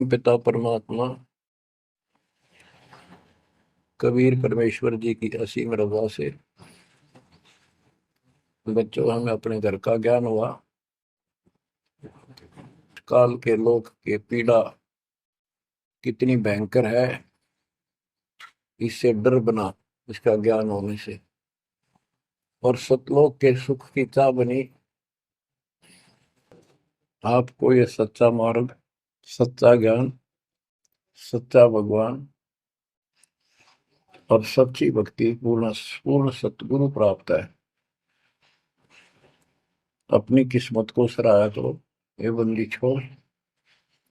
पिता परमात्मा कबीर परमेश्वर जी की असीम रजा से बच्चों हमें अपने घर का ज्ञान हुआ। काल के लोक के पीड़ा कितनी भयंकर है, इससे डर बना इसका ज्ञान होने से। और सतलोक के सुख की चाह बनी आपको ये सच्चा मार्ग, सच्चा ज्ञान, सच्चा भगवान और सच्ची भक्ति पूर्ण पूर्ण सतगुरु प्राप्त है। अपनी किस्मत को सराहा करो, ये बंदी छोड़,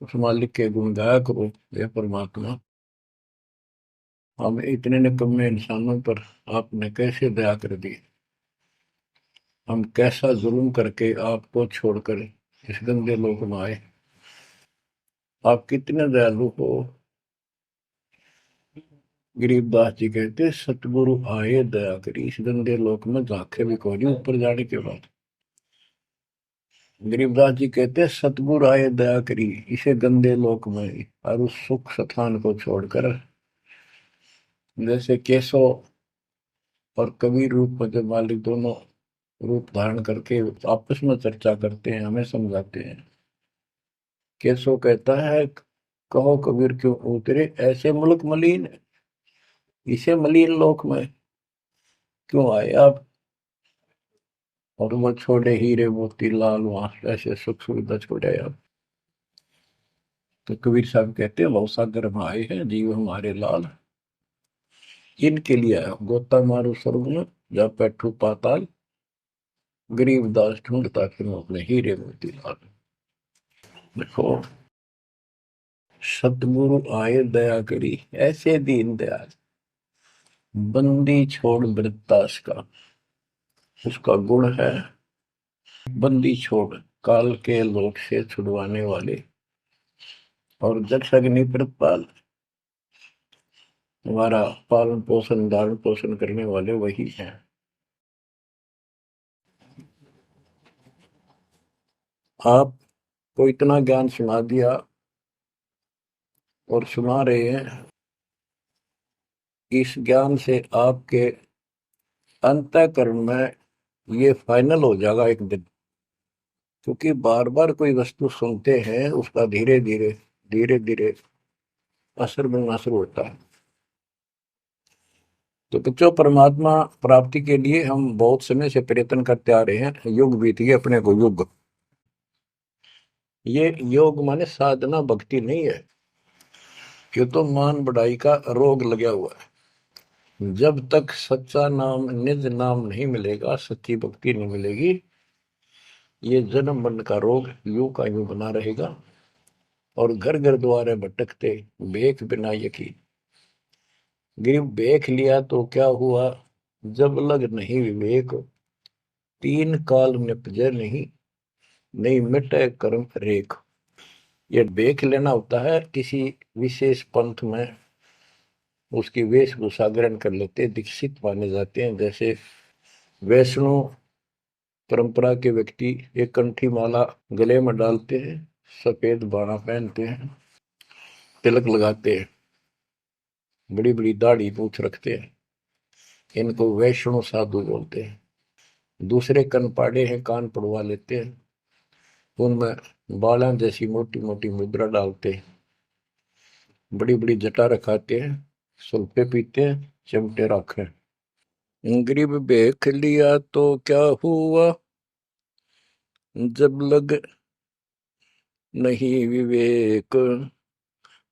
उस मालिक के गुण गाया करो। ये परमात्मा, हम इतने निकम्मे इंसानों पर आपने कैसे दया कर दी। हम कैसा जुल्म करके आपको छोड़कर इस गंदे लोक में आए। आप कितने दयालु हो। गरीबदास जी कहते सतगुरु आए दया करी, इस गंदे लोक में झांके भी कोई नहीं ऊपर जाने के बाद। गरीबदास जी कहते सतगुरु आए दया करी इसे गंदे लोक में, और उस सुख स्थान को छोड़कर जैसे केशव और कबीर रूप में जब मालिक दोनों रूप धारण करके आपस में चर्चा करते हैं, हमें समझाते हैं। केशव कहता है कहो कबीर क्यों उतरे ऐसे मुल्क मलिन, इसे मलिन लोक में क्यों आए आप। और वो छोड़े हीरे मोती लाल वहां ऐसे सुख सुविधा छोड़े आप। तो कबीर साहब कहते हैं लौ सागर में आए हैं जीव हमारे लाल, इनके लिए आया गोता मारू स्वर्ग में जा बैठू पाताल, गरीब दास ढूंढता फिर अपने हीरे मोती लाल। देखो, सतगुरु आए दया करी ऐसे दीन दयाल, बंदी छोड़ वृत्तास का उसका गुण है। बंदी छोड़ काल के लोक से छुड़वाने वाले और जक्ष अग्नि प्रतपाल, हमारा पालन पोषण धारण पोषण करने वाले वही हैं। आपको इतना ज्ञान सुना दिया और सुना रहे हैं, इस ज्ञान से आपके अंतःकरण में ये फाइनल हो जाएगा एक दिन। क्योंकि बार बार कोई वस्तु सुनते हैं उसका धीरे धीरे धीरे धीरे असर बनना शुरू होता है। तो बच्चों, परमात्मा प्राप्ति के लिए हम बहुत समय से प्रयत्न करते आ रहे हैं। युग बीत गए अपने को युग। ये योग माने साधना भक्ति नहीं है, ये तो मान बढ़ाई का रोग लगा हुआ है। जब तक सच्चा नाम निज नाम नहीं मिलेगा, सच्ची भक्ति नहीं मिलेगी, ये जन्म मरण का रोग यूं का यूं बना रहेगा। और घर घर द्वारे भटकते बेख बिना यकीन। गिरफ बेख लिया तो क्या हुआ, जब लग नहीं विवेक, तीन काल निपजे नहीं, नहीं मिटे कर्म रेख। ये बेख लेना होता है किसी विशेष पंथ में, उसकी वेशभूषा ग्रहण कर लेते, दीक्षित माने जाते हैं। जैसे वैष्णव परंपरा के व्यक्ति एक कंठी माला गले में डालते हैं, सफेद बाणा पहनते हैं, तिलक लगाते हैं, बड़ी बड़ी दाढ़ी मूछ रखते हैं, इनको वैष्णव साधु बोलते हैं। दूसरे कन पाड़े हैं, कान पड़वा लेते हैं, उनमें बाला जैसी मोटी मोटी मुद्रा डालते हैं, बड़ी बड़ी जटा रखाते हैं, सुल्फे पीते हैं, चिमटे रखे। गरीब देख लिया तो क्या हुआ, जब लग नहीं विवेक,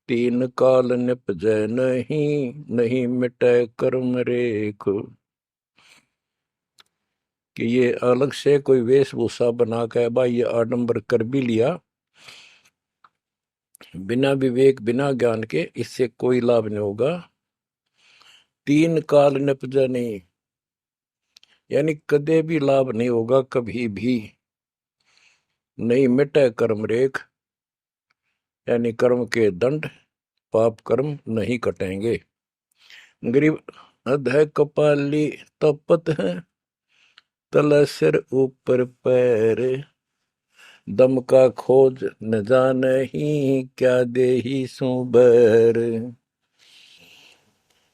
तीन काल निपजै नहीं, नहीं मिटे कर्म रेख। कि ये अलग से कोई वेशभूषा बना के भाई ये आडंबर कर भी लिया, बिना विवेक बिना ज्ञान के इससे कोई लाभ नहीं होगा। तीन काल निपजा नहीं, यानी कदे भी लाभ नहीं होगा, कभी भी नहीं मिटे कर्म रेख, यानी कर्म के दंड पाप कर्म नहीं कटेंगे। गरीब अधः कपाली तपत है, तल सिर ऊपर पैर, दम का खोज न जानही, क्या देही सुबर।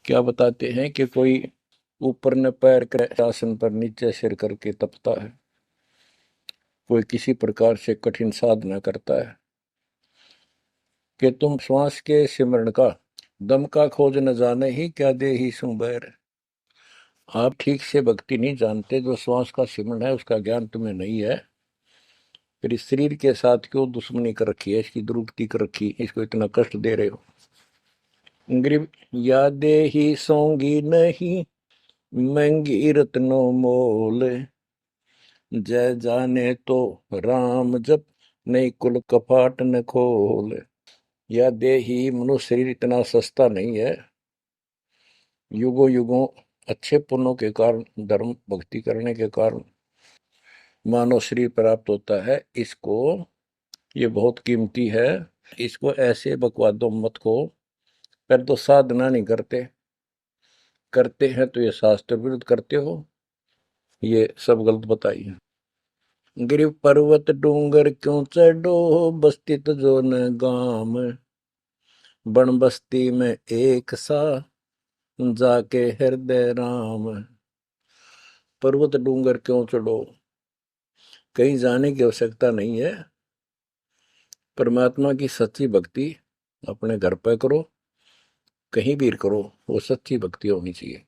क्या बताते हैं कि कोई ऊपर न पैर कर आसन पर नीचे सिर करके तपता है, कोई किसी प्रकार से कठिन साधना करता है कि तुम श्वास के सिमरण का दम का खोज न जाने ही, क्या दे ही सुबैर। आप ठीक से भक्ति नहीं जानते, जो श्वास का सिमरण है उसका ज्ञान तुम्हें नहीं है, फिर इस शरीर के साथ क्यों दुश्मनी कर रखी है, इसकी दुरुक्ति कर रखी, इसको इतना कष्ट दे रहे हो। ग्रीब यादे ही सोंगी नहीं, महंगी रत्नों मोल। जय जाने तो राम जप, नहीं कुल कपाट न खोल। यह देही मनुष्य शरीर इतना सस्ता नहीं है। युगों युगों अच्छे पुण्यों के कारण, धर्म भक्ति करने के कारण मानव शरीर प्राप्त होता है। इसको, ये बहुत कीमती है। इसको ऐसे बकवादों मत को, पर तो साधना नहीं करते, करते हैं तो ये शास्त्र विरुद्ध करते हो, ये सब गलत बताइए। गिरिव पर्वत डूंगर क्यों चढ़ो, बस्ती तो जो न गाम। बन बस्ती में एक सा, जाके हृदय राम। पर्वत डूंगर क्यों चढ़ो, कहीं जाने की आवश्यकता नहीं है। परमात्मा की सच्ची भक्ति अपने घर पर करो, कहीं भी करो, वो सच्ची भक्ति होनी चाहिए।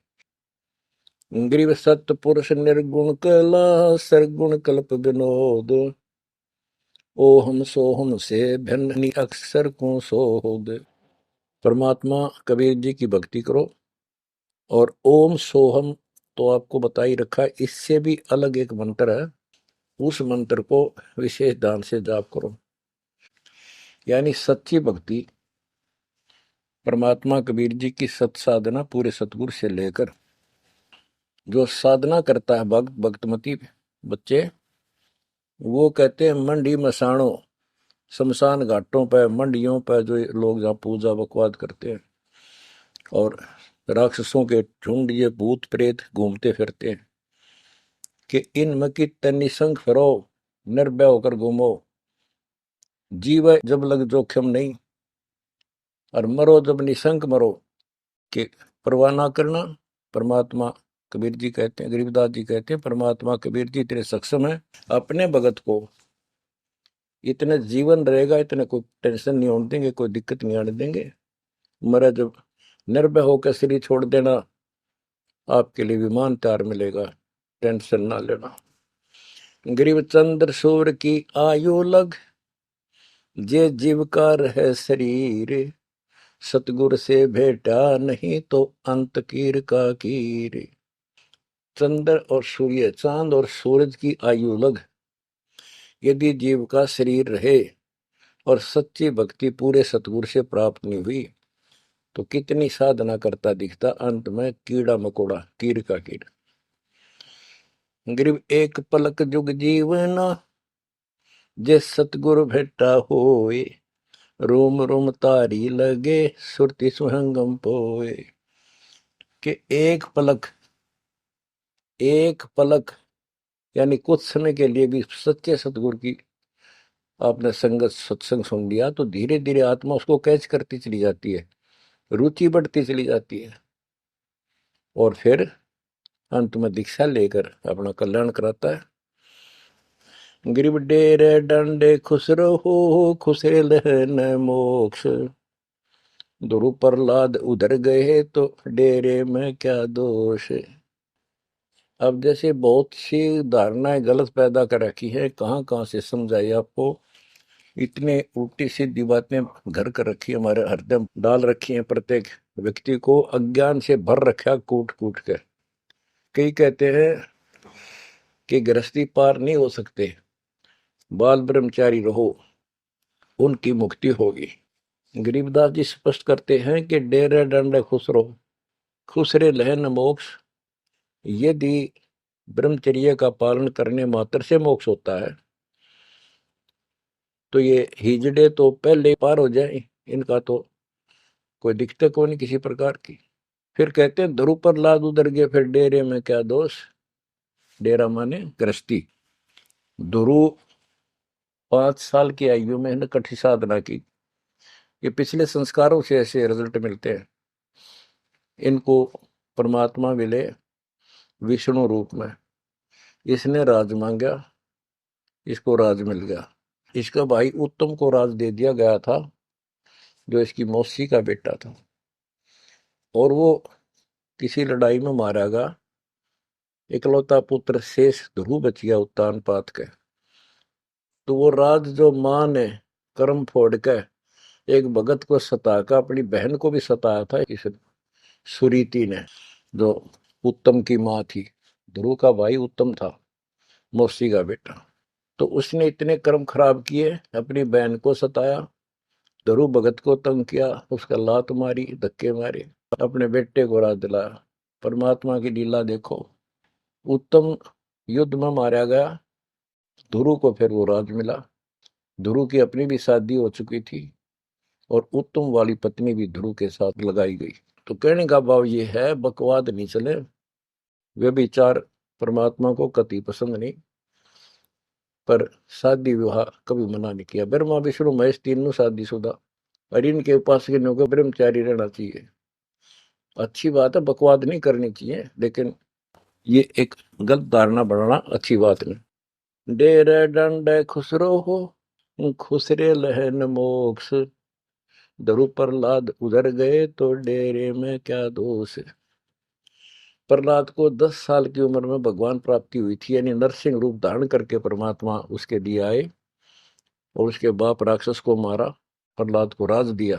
ग्रीव सत्य पुरुष निर्गुण कला, सरगुण कल्प विनोद। ओहम सोहम से भिन्न अक्षर को सोद। परमात्मा कबीर जी की भक्ति करो, और ओम सोहम तो आपको बता ही रखा है, इससे भी अलग एक मंत्र है, उस मंत्र को विशेष दान से जाप करो। यानी सच्ची भक्ति, परमात्मा कबीर जी की सत साधना पूरे सतगुरु से लेकर, जो साधना करता है भक्त भक्तमती बच्चे, वो कहते हैं मंडी मसाणों, शमशान घाटों पर, मंडियों पर जो लोग जहाँ पूजा बकवाद करते हैं, और राक्षसों के झुंड, ये भूत प्रेत घूमते फिरते हैं, कि इन मकी निसंग फिरो, निर्भय होकर घूमो, जीव जब लग जोखिम नहीं, और मरो जब निसंक मरो, कि परवाह ना करना। परमात्मा कबीर जी कहते हैं, गरीबदास जी कहते हैं, परमात्मा कबीर जी तेरे सक्षम है, अपने भगत को इतने जीवन रहेगा, इतने कोई टेंशन नहीं होने देंगे, कोई दिक्कत नहीं आने देंगे। मरा जब निर्भय होकर शरीर छोड़ देना, आपके लिए विमान तैयार मिलेगा, टेंशन ना लेना। गरीब चंद्र सूर्य की आयु लग, जे जीव का रहे शरीर। सतगुर से भेटा नहीं तो अंत कीर का कीर। चंद्र और सूर्य, चांद और सूरज की आयु लग, यदि जीव का शरीर रहे और सच्ची भक्ति पूरे सतगुरु से प्राप्त नहीं हुई, तो कितनी साधना करता दिखता, अंत में कीड़ा मकोड़ा, कीर का कीड़। गरीब एक पलक जुग जीवना, जे सतगुरु भेटा होए। रोम रोम तारी लगे, सुरति सुहंगम पोए। कि एक पलक यानी कुछ समय के लिए भी सच्चे सतगुरु की आपने संगत सत्संग सुन लिया, तो धीरे धीरे आत्मा उसको कैच करती चली जाती है, रुचि बढ़ती चली जाती है, और फिर अंत में दीक्षा लेकर अपना कल्याण कराता है। गिरिब डेरे डंडे खुश रहो, खुशे लहन मोक्ष। ध्रुव प्रहलाद उधर गए तो डेरे में क्या दोष। अब जैसे बहुत सी धारणाएं गलत पैदा कर रखी है, कहाँ कहाँ से समझाई आपको, इतने उल्टी सीधी बातें घर कर रखी है, हमारे हृदय डाल रखी है, प्रत्येक व्यक्ति को अज्ञान से भर रखा कूट कूट कर। कई कहते हैं कि गृहस्थी पार नहीं हो सकते, बाल ब्रह्मचारी रहो, उनकी मुक्ति होगी। गरीबदास जी स्पष्ट करते हैं कि डेरे डंडे खुश रहो, खुश रे लहन मोक्ष। यदि ब्रह्मचर्य का पालन करने मात्र से मोक्ष होता है, तो ये हिजड़े तो पहले पार हो जाए, इनका तो कोई दिक्कत को नहीं किसी प्रकार की। फिर कहते हैं ध्रुव पर लाद उधर गए, फिर डेरे में क्या दोष। डेरा माने गृहस्थी। ध्रुव 5 साल की आयु में इन्होंने कठी साधना की। ये पिछले संस्कारों से ऐसे रिजल्ट मिलते हैं। इनको परमात्मा मिले विष्णु रूप में। इसने राज मांगा, इसको राज मिल गया। इसका भाई उत्तम को राज दे दिया गया था, जो इसकी मौसी का बेटा था, और वो किसी लड़ाई में मारा गया। इकलौता पुत्र शेष ध्रुव बच गया उत्तान पात के। तो वो राज जो मां ने कर्म फोड़ के एक भगत को सताकर अपनी बहन को भी सताया था, इस सुरीति ने, जो उत्तम की मां थी। ध्रुव का भाई उत्तम था, मौसी का बेटा। तो उसने इतने कर्म खराब किए, अपनी बहन को सताया, ध्रुव भगत को तंग किया, उसका लात मारी, धक्के मारे, अपने बेटे को राज दिलाया। परमात्मा की लीला देखो। उत्तम युद्ध में मारा गया, ध्रुव को फिर वो राज मिला। ध्रुव की अपनी भी शादी हो चुकी थी और उत्तम वाली पत्नी भी ध्रुव के साथ लगाई गई। तो कहने का भाव ये है, बकवाद नहीं चले। वे विचार परमात्मा को कति पसंद नहीं, पर शादी विवाह कभी मना नहीं किया। ब्रह्मा विष्णु महेश तीनों शादीशुदा, और इनके उपासकों को ब्रह्मचारी रहना चाहिए। अच्छी बात है, बकवाद नहीं करनी चाहिए, लेकिन ये एक गलत धारणा बनाना अच्छी बात नहीं। डेरे डंडे खुसरो हो, खुसरे लहन मोक्ष, ध्रुव प्रहलाद उधर गए तो डेरे में क्या दोष। प्रहलाद को 10 साल की उम्र में भगवान प्राप्ति हुई थी, यानी नरसिंह रूप धारण करके परमात्मा उसके लिए आए, और उसके बाप राक्षस को मारा, प्रहलाद को राज दिया।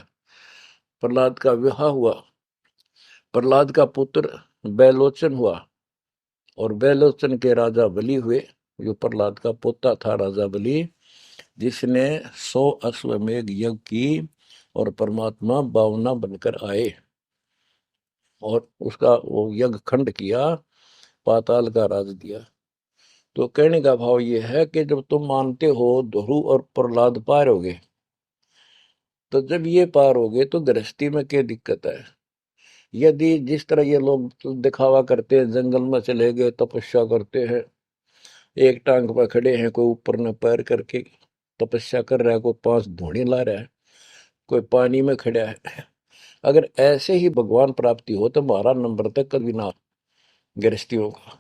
प्रहलाद का विवाह हुआ, प्रहलाद का पुत्र बैलोचन हुआ, और बैलोचन के राजा बलि हुए। जो प्रहलाद का पोता था राजा बलि, जिसने 100 अश्वमेघ यज्ञ की, और परमात्मा 52 बनकर आए और उसका वो यज्ञ खंड किया, पाताल का राज दिया। तो कहने का भाव ये है कि जब तुम मानते हो ध्रुव और प्रहलाद पार हो गए, तो जब ये पार हो गए तो गृहस्थी में क्या दिक्कत है। यदि जिस तरह ये लोग दिखावा करते हैं, जंगल में चले गए, तपस्या करते हैं, एक टांग पर खड़े हैं, कोई ऊपर न पैर करके तपस्या कर रहा है, कोई 5 धोनी ला रहा है, कोई पानी में खड़ा है, अगर ऐसे ही भगवान प्राप्ति हो तो 12 नंबर तक कभी ना गृहस्थियों का।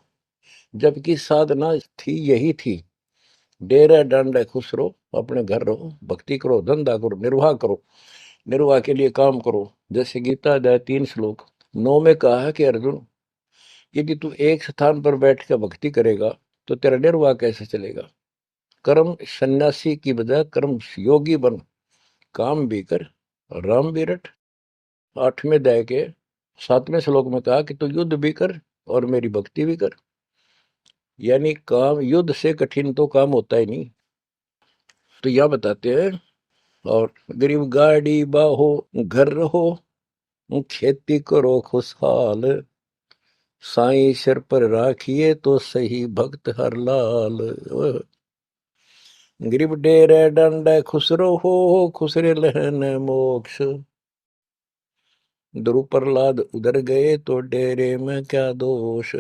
जबकि साधना थी यही थी, डेरा डंडा खुश रहो, अपने घर रहो, भक्ति करो, धंधा करो, निर्वाह करो, निर्वाह के लिए काम करो। जैसे गीता अध्याय 3 श्लोक 9 में कहा है कि अर्जुन, यदि तू एक स्थान पर बैठ कर भक्ति करेगा तो तेरा निर्वाह कैसे चलेगा। कर्म सन्यासी की बजाय कर्म योगी बन, काम भी कर, राम भी रट। 8वें अध्याय के 7वें श्लोक में कहा कि तू युद्ध भी कर और मेरी भक्ति भी कर। यानी काम, युद्ध से कठिन तो काम होता ही नहीं। तो यह बताते हैं, और गरीब गाड़ी बाहो, घर रहो, खेती करो खुशहाल, साईं सिर पर राखिए तो सही भक्त हर लाल। गरीब डेरे डंडे खुसरो हो, खुसरे लहन मोक्ष, ध्रुव प्रहलाद उधर गए तो डेरे में क्या दोष।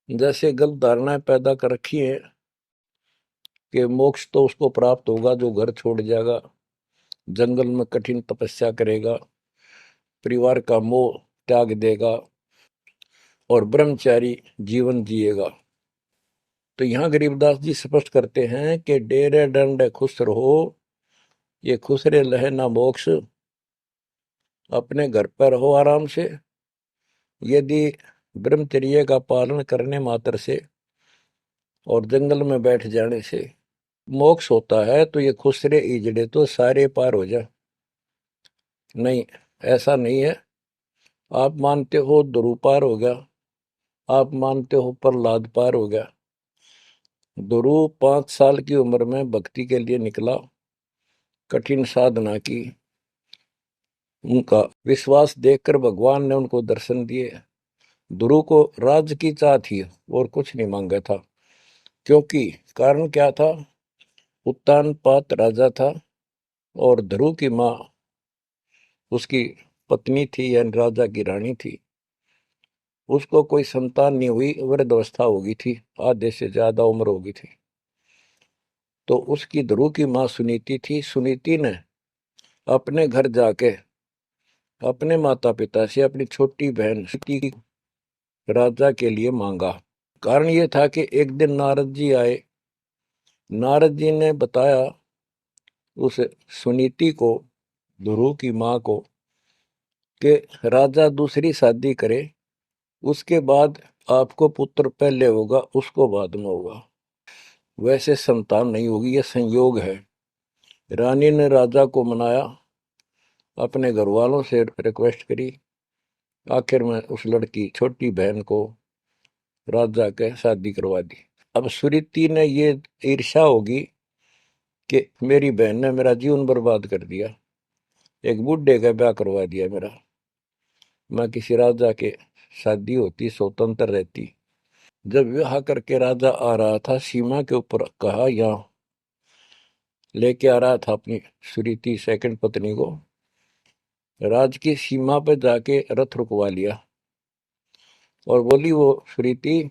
जैसे गलत धारणाएं पैदा कर रखी है कि मोक्ष तो उसको प्राप्त होगा जो घर छोड़ जाएगा, जंगल में कठिन तपस्या करेगा, परिवार का मोह त्याग देगा और ब्रह्मचारी जीवन जिएगा। तो यहाँ गरीबदास जी स्पष्ट करते हैं कि डेरे डंडे खुश रहो, ये खुसरे लहे ना मोक्ष, अपने घर पर रहो आराम से। यदि ब्रह्मचर्य का पालन करने मात्र से और जंगल में बैठ जाने से मोक्ष होता है, तो ये खुसरे इजड़े तो सारे पार हो जाए। नहीं, ऐसा नहीं है। आप मानते हो ध्रुव पार हो गया, आप मानते हो प्रहलाद पार हो गया। ध्रुव 5 साल की उम्र में भक्ति के लिए निकला, कठिन साधना की, उनका विश्वास देखकर भगवान ने उनको दर्शन दिए। ध्रुव को राज की चाह थी और कुछ नहीं मांगा था, क्योंकि कारण क्या था, उत्तान पात राजा था और ध्रुव की माँ उसकी पत्नी थी, यानी राजा की रानी थी। उसको कोई संतान नहीं हुई, वृद्धावस्था हो गई थी, आधे से ज्यादा उम्र हो गई थी। तो उसकी ध्रुव की माँ सुनीति थी। सुनीति ने अपने घर जाके अपने माता पिता से अपनी छोटी बहन सुनीति राजा के लिए मांगा। कारण ये था कि एक दिन नारद जी आए। नारद जी ने बताया उस सुनीति को, ध्रुव की माँ को, कि राजा दूसरी शादी करे, उसके बाद आपको पुत्र पहले होगा, उसको बाद में होगा, वैसे संतान नहीं होगी, यह संयोग है। रानी ने राजा को मनाया, अपने घर वालों से रिक्वेस्ट करी, आखिर में उस लड़की छोटी बहन को राजा के शादी करवा दी। अब सुरीति ने ये ईर्ष्या होगी कि मेरी बहन ने मेरा जीवन बर्बाद कर दिया, एक बूढ़े का ब्याह करवा दिया मेरा, मैं किसी राजा के शादी होती, स्वतंत्र रहती। जब विवाह करके राजा आ रहा था, सीमा के ऊपर कहा, यहाँ लेके आ रहा था अपनी सुरीति सेकंड पत्नी को, राज की सीमा पे जाके रथ रुकवा लिया और बोली, वो सुरीति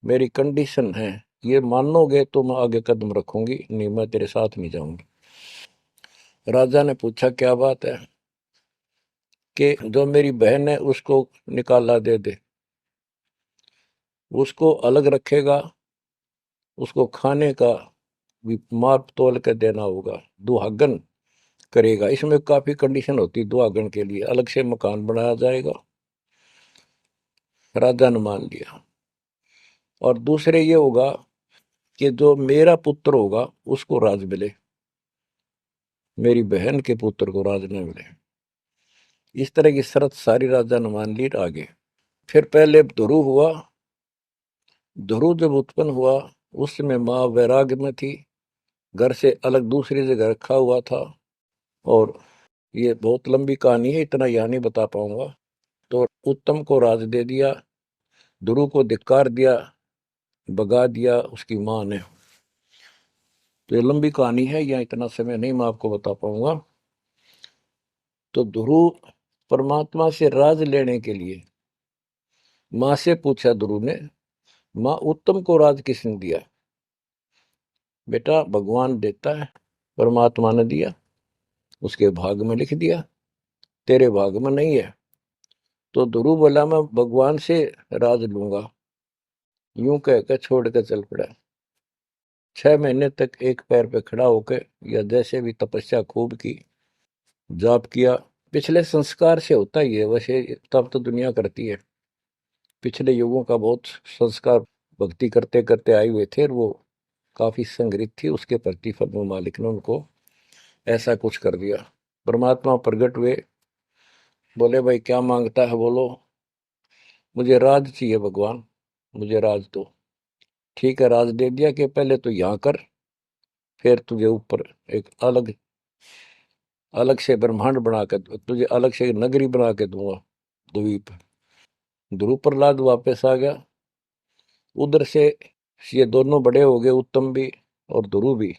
मेरी कंडीशन है, ये मानोगे तो मैं आगे कदम रखूंगी, नहीं मैं तेरे साथ नहीं जाऊंगी। राजा ने पूछा क्या बात है? कि जो मेरी बहन है उसको निकाला दे दे, उसको अलग रखेगा, उसको खाने का भी माप तोल के देना होगा, दुहागन करेगा। इसमें काफी कंडीशन होती, दुहागन के लिए अलग से मकान बनाया जाएगा। राजा ने मान लिया। और दूसरे ये होगा कि जो मेरा पुत्र होगा उसको राज मिले, मेरी बहन के पुत्र को राज न मिले। इस तरह की शर्त सारी राजा ने मान ली। आगे फिर पहले ध्रुव हुआ। ध्रुव जब उत्पन्न हुआ उस समय माँ वैराग्य में थी, घर से अलग दूसरी जगह रखा हुआ था। और ये बहुत लंबी कहानी है, इतना यहाँ नहीं बता पाऊंगा। तो उत्तम को राज दे दिया, ध्रुव को धिक्कार दिया, भगा दिया उसकी माँ ने। तो ये लंबी कहानी है, यहाँ इतना समय नहीं मैं आपको बता पाऊंगा। तो ध्रुव परमात्मा से राज लेने के लिए माँ से पूछा ध्रुव ने, माँ उत्तम को राज किसने दिया? बेटा भगवान देता है, परमात्मा ने दिया, उसके भाग में लिख दिया, तेरे भाग में नहीं है। तो ध्रुव बोला मैं भगवान से राज लूंगा, यूं कहकर छोड़ कर चल पड़ा। 6 महीने तक एक पैर पे खड़ा होकर, या जैसे भी तपस्या खूब की, जाप किया। पिछले संस्कार से होता ही है, वैसे तब तो दुनिया करती है, पिछले युगों का बहुत संस्कार भक्ति करते करते आए हुए थे, और वो काफी संग्रहित थी, उसके प्रतिफल में मालिक ने उनको ऐसा कुछ कर दिया। परमात्मा प्रकट हुए, बोले भाई क्या मांगता है बोलो। मुझे राज चाहिए भगवान, मुझे राज दो। ठीक है, राज दे दिया कि पहले तो यहाँ कर, फिर तुझे ऊपर एक अलग अलग से ब्रह्मांड बना के, तुझे अलग से नगरी बना के दूंगा द्वीप। ध्रुव प्रहलाद वापस आ गया। उधर से ये दोनों बड़े हो गए, उत्तम भी और ध्रुव भी।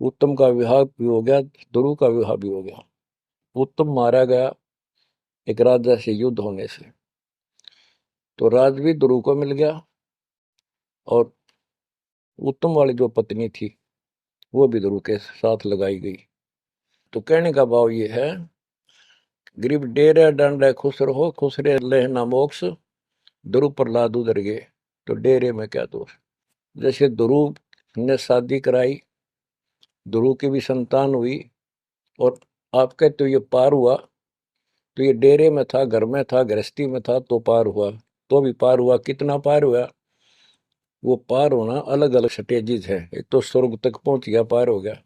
उत्तम का विवाह भी हो गया, ध्रुव का विवाह भी हो गया। उत्तम मारा गया एक राजा से युद्ध होने से, तो राज भी ध्रुव को मिल गया, और उत्तम वाली जो पत्नी थी वो भी ध्रुव के साथ लगाई गई। तो कहने का भाव ये है, गरीब डेरे डंडे खुश रहो, खुश रे लेना मोक्ष, ध्रुव प्रहलाद उधर गए, तो डेरे में क्या दोष। जैसे ध्रुव ने शादी कराई, ध्रुव की भी संतान हुई, और आपके तो ये पार हुआ, तो ये डेरे में था, घर में था, गृहस्थी में था, तो पार हुआ, तो भी पार हुआ। कितना पार हुआ? वो पार होना अलग अलग स्टेजेज है। एक तो स्वर्ग तक पहुंच गया, पार हो गया।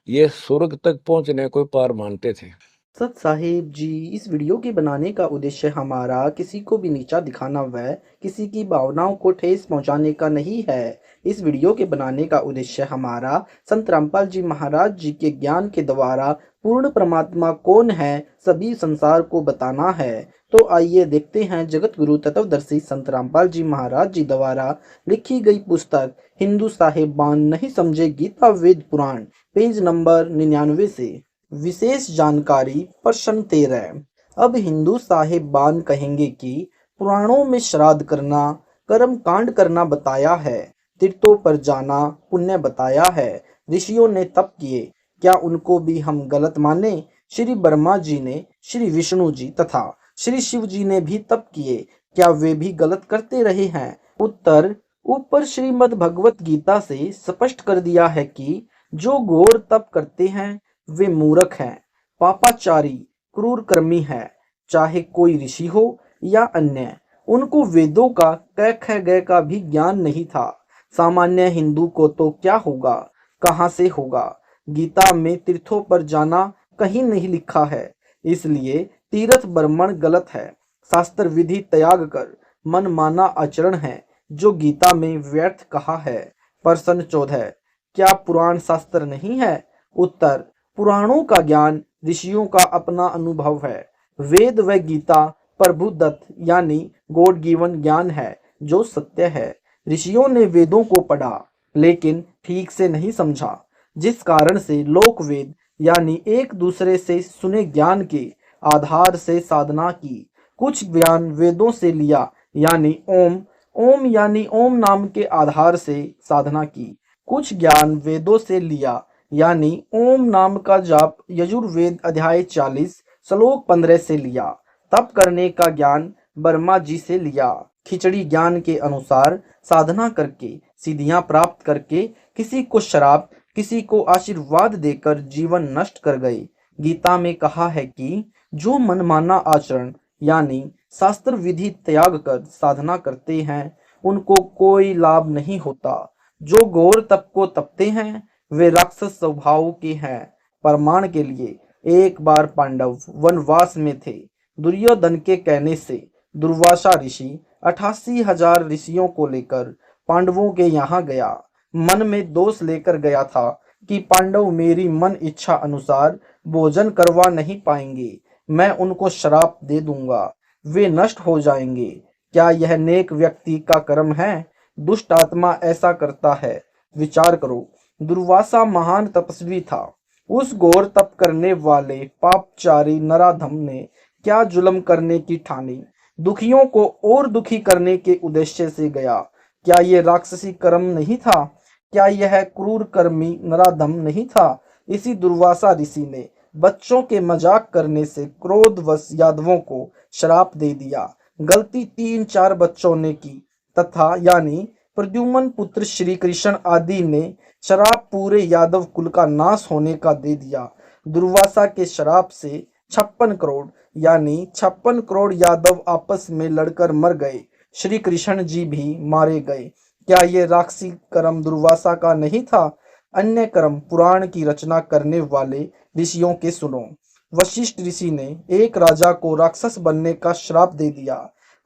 ये स्वर्ग तक पहुंचने को पार मानते थे। सत साहिब जी, इस वीडियो के बनाने का उद्देश्य हमारा किसी को भी नीचा दिखाना व किसी की भावनाओं को ठेस पहुंचाने का नहीं है। इस वीडियो के बनाने का उद्देश्य हमारा संत रामपाल जी महाराज जी के ज्ञान के द्वारा पूर्ण परमात्मा कौन है सभी संसार को बताना है। तो आइए देखते हैं जगत गुरु तत्वदर्शी संत रामपाल जी महाराज जी द्वारा लिखी गई पुस्तक हिंदू साहिबान नहीं समझे गीता वेद पुराण, पेज नंबर 99 से। विशेष जानकारी प्रश्न 13। अब हिंदू साहिबान कहेंगे कि पुराणों में श्राद्ध करना, कर्म कांड करना बताया है, तीर्थों पर जाना पुण्य बताया है। ऋषियों ने तप किए, क्या उनको भी हम गलत माने? श्री ब्रह्मा जी ने, श्री विष्णु जी तथा श्री शिव जी ने भी तप किए, क्या वे भी गलत करते रहे हैं? उत्तर, ऊपर श्रीमद् भगवत गीता से स्पष्ट कर दिया है कि जो घोर तप करते हैं वे मूर्ख हैं, पापाचारी, क्रूर कर्मी हैं। चाहे कोई ऋषि हो या अन्य, उनको वेदों का क ख ग का भी ज्ञान नहीं था। सामान्य हिंदू को तो क्या होगा, कहाँ से होगा? गीता में तीर्थों पर जाना कहीं नहीं लिखा है, इसलिए तीर्थ भ्रमण गलत है। शास्त्र विधि त्याग कर मनमाना आचरण है जो गीता में व्यर्थ कहा है। प्रश्न 14, क्या पुराण शास्त्र नहीं है? उत्तर, पुराणों का ज्ञान ऋषियों का अपना अनुभव है। वेद व गीता प्रभु दत्त यानी गॉड गिवन ज्ञान है जो सत्य है। ऋषियों ने वेदों को पढ़ा लेकिन ठीक से नहीं समझा, जिस कारण से लोक वेद यानी एक दूसरे से सुने ज्ञान के आधार से साधना की। कुछ ज्ञान वेदों से लिया यानी ओम ओम यानी ओम नाम के आधार से साधना की। कुछ ज्ञान वेदों से लिया यानी ओम नाम का जाप यजुर्वेद अध्याय 40 श्लोक 15 से लिया। तप करने का ज्ञान ब्रह्मा जी से लिया। खिचड़ी ज्ञान के अनुसार साधना करके सिद्धियां प्राप्त करके किसी को श्राप किसी को आशीर्वाद देकर जीवन नष्ट कर गए। गीता में कहा है कि जो मनमाना आचरण यानी शास्त्र विधि त्याग कर साधना करते हैं उनको कोई लाभ नहीं होता। जो घोर तप को तपते हैं वे राक्षस स्वभाव के हैं। प्रमाण के लिए, एक बार पांडव वनवास में थे। दुर्योधन के कहने से दुर्वासा ऋषि 88,000 ऋषियों को लेकर पांडवों के यहाँ गया। मन में दोष लेकर गया था कि पांडव मेरी मन इच्छा अनुसार भोजन करवा नहीं पाएंगे, मैं उनको श्राप दे दूंगा, वे नष्ट हो जाएंगे। क्या यह नेक व्यक्ति का कर्म है? दुष्ट आत्मा ऐसा करता है। विचार करो, दुर्वासा महान तपस्वी था। उस घोर तप करने वाले पापचारी नराधम ने क्या जुल्म करने की ठानी, दुखियों को और दुखी करने के उद्देश्य से गया। क्या ये राक्षसी कर्म नहीं था? क्या यह क्रूर कर्मी नराधम नहीं था? इसी दुर्वासा ऋषि ने बच्चों के मजाक करने से क्रोधवश यादवों को श्राप दे दिया। गलती 3-4 बच्चों ने की तथा यानी प्रद्युम्न पुत्र श्री कृष्ण आदि ने श्राप पूरे यादव कुल का नाश होने का दे दिया। दुर्वासा के श्राप से 56 करोड़ यानी 56 करोड़ यादव आपस में लड़कर मर गए। श्री कृष्ण जी भी मारे गए। क्या ये राक्षसी कर्म दुर्वासा का नहीं था? अन्य कर्म पुराण की रचना करने वाले ऋषियों के सुनो। वशिष्ठ ऋषि ने एक राजा को राक्षस बनने का श्राप दे दिया।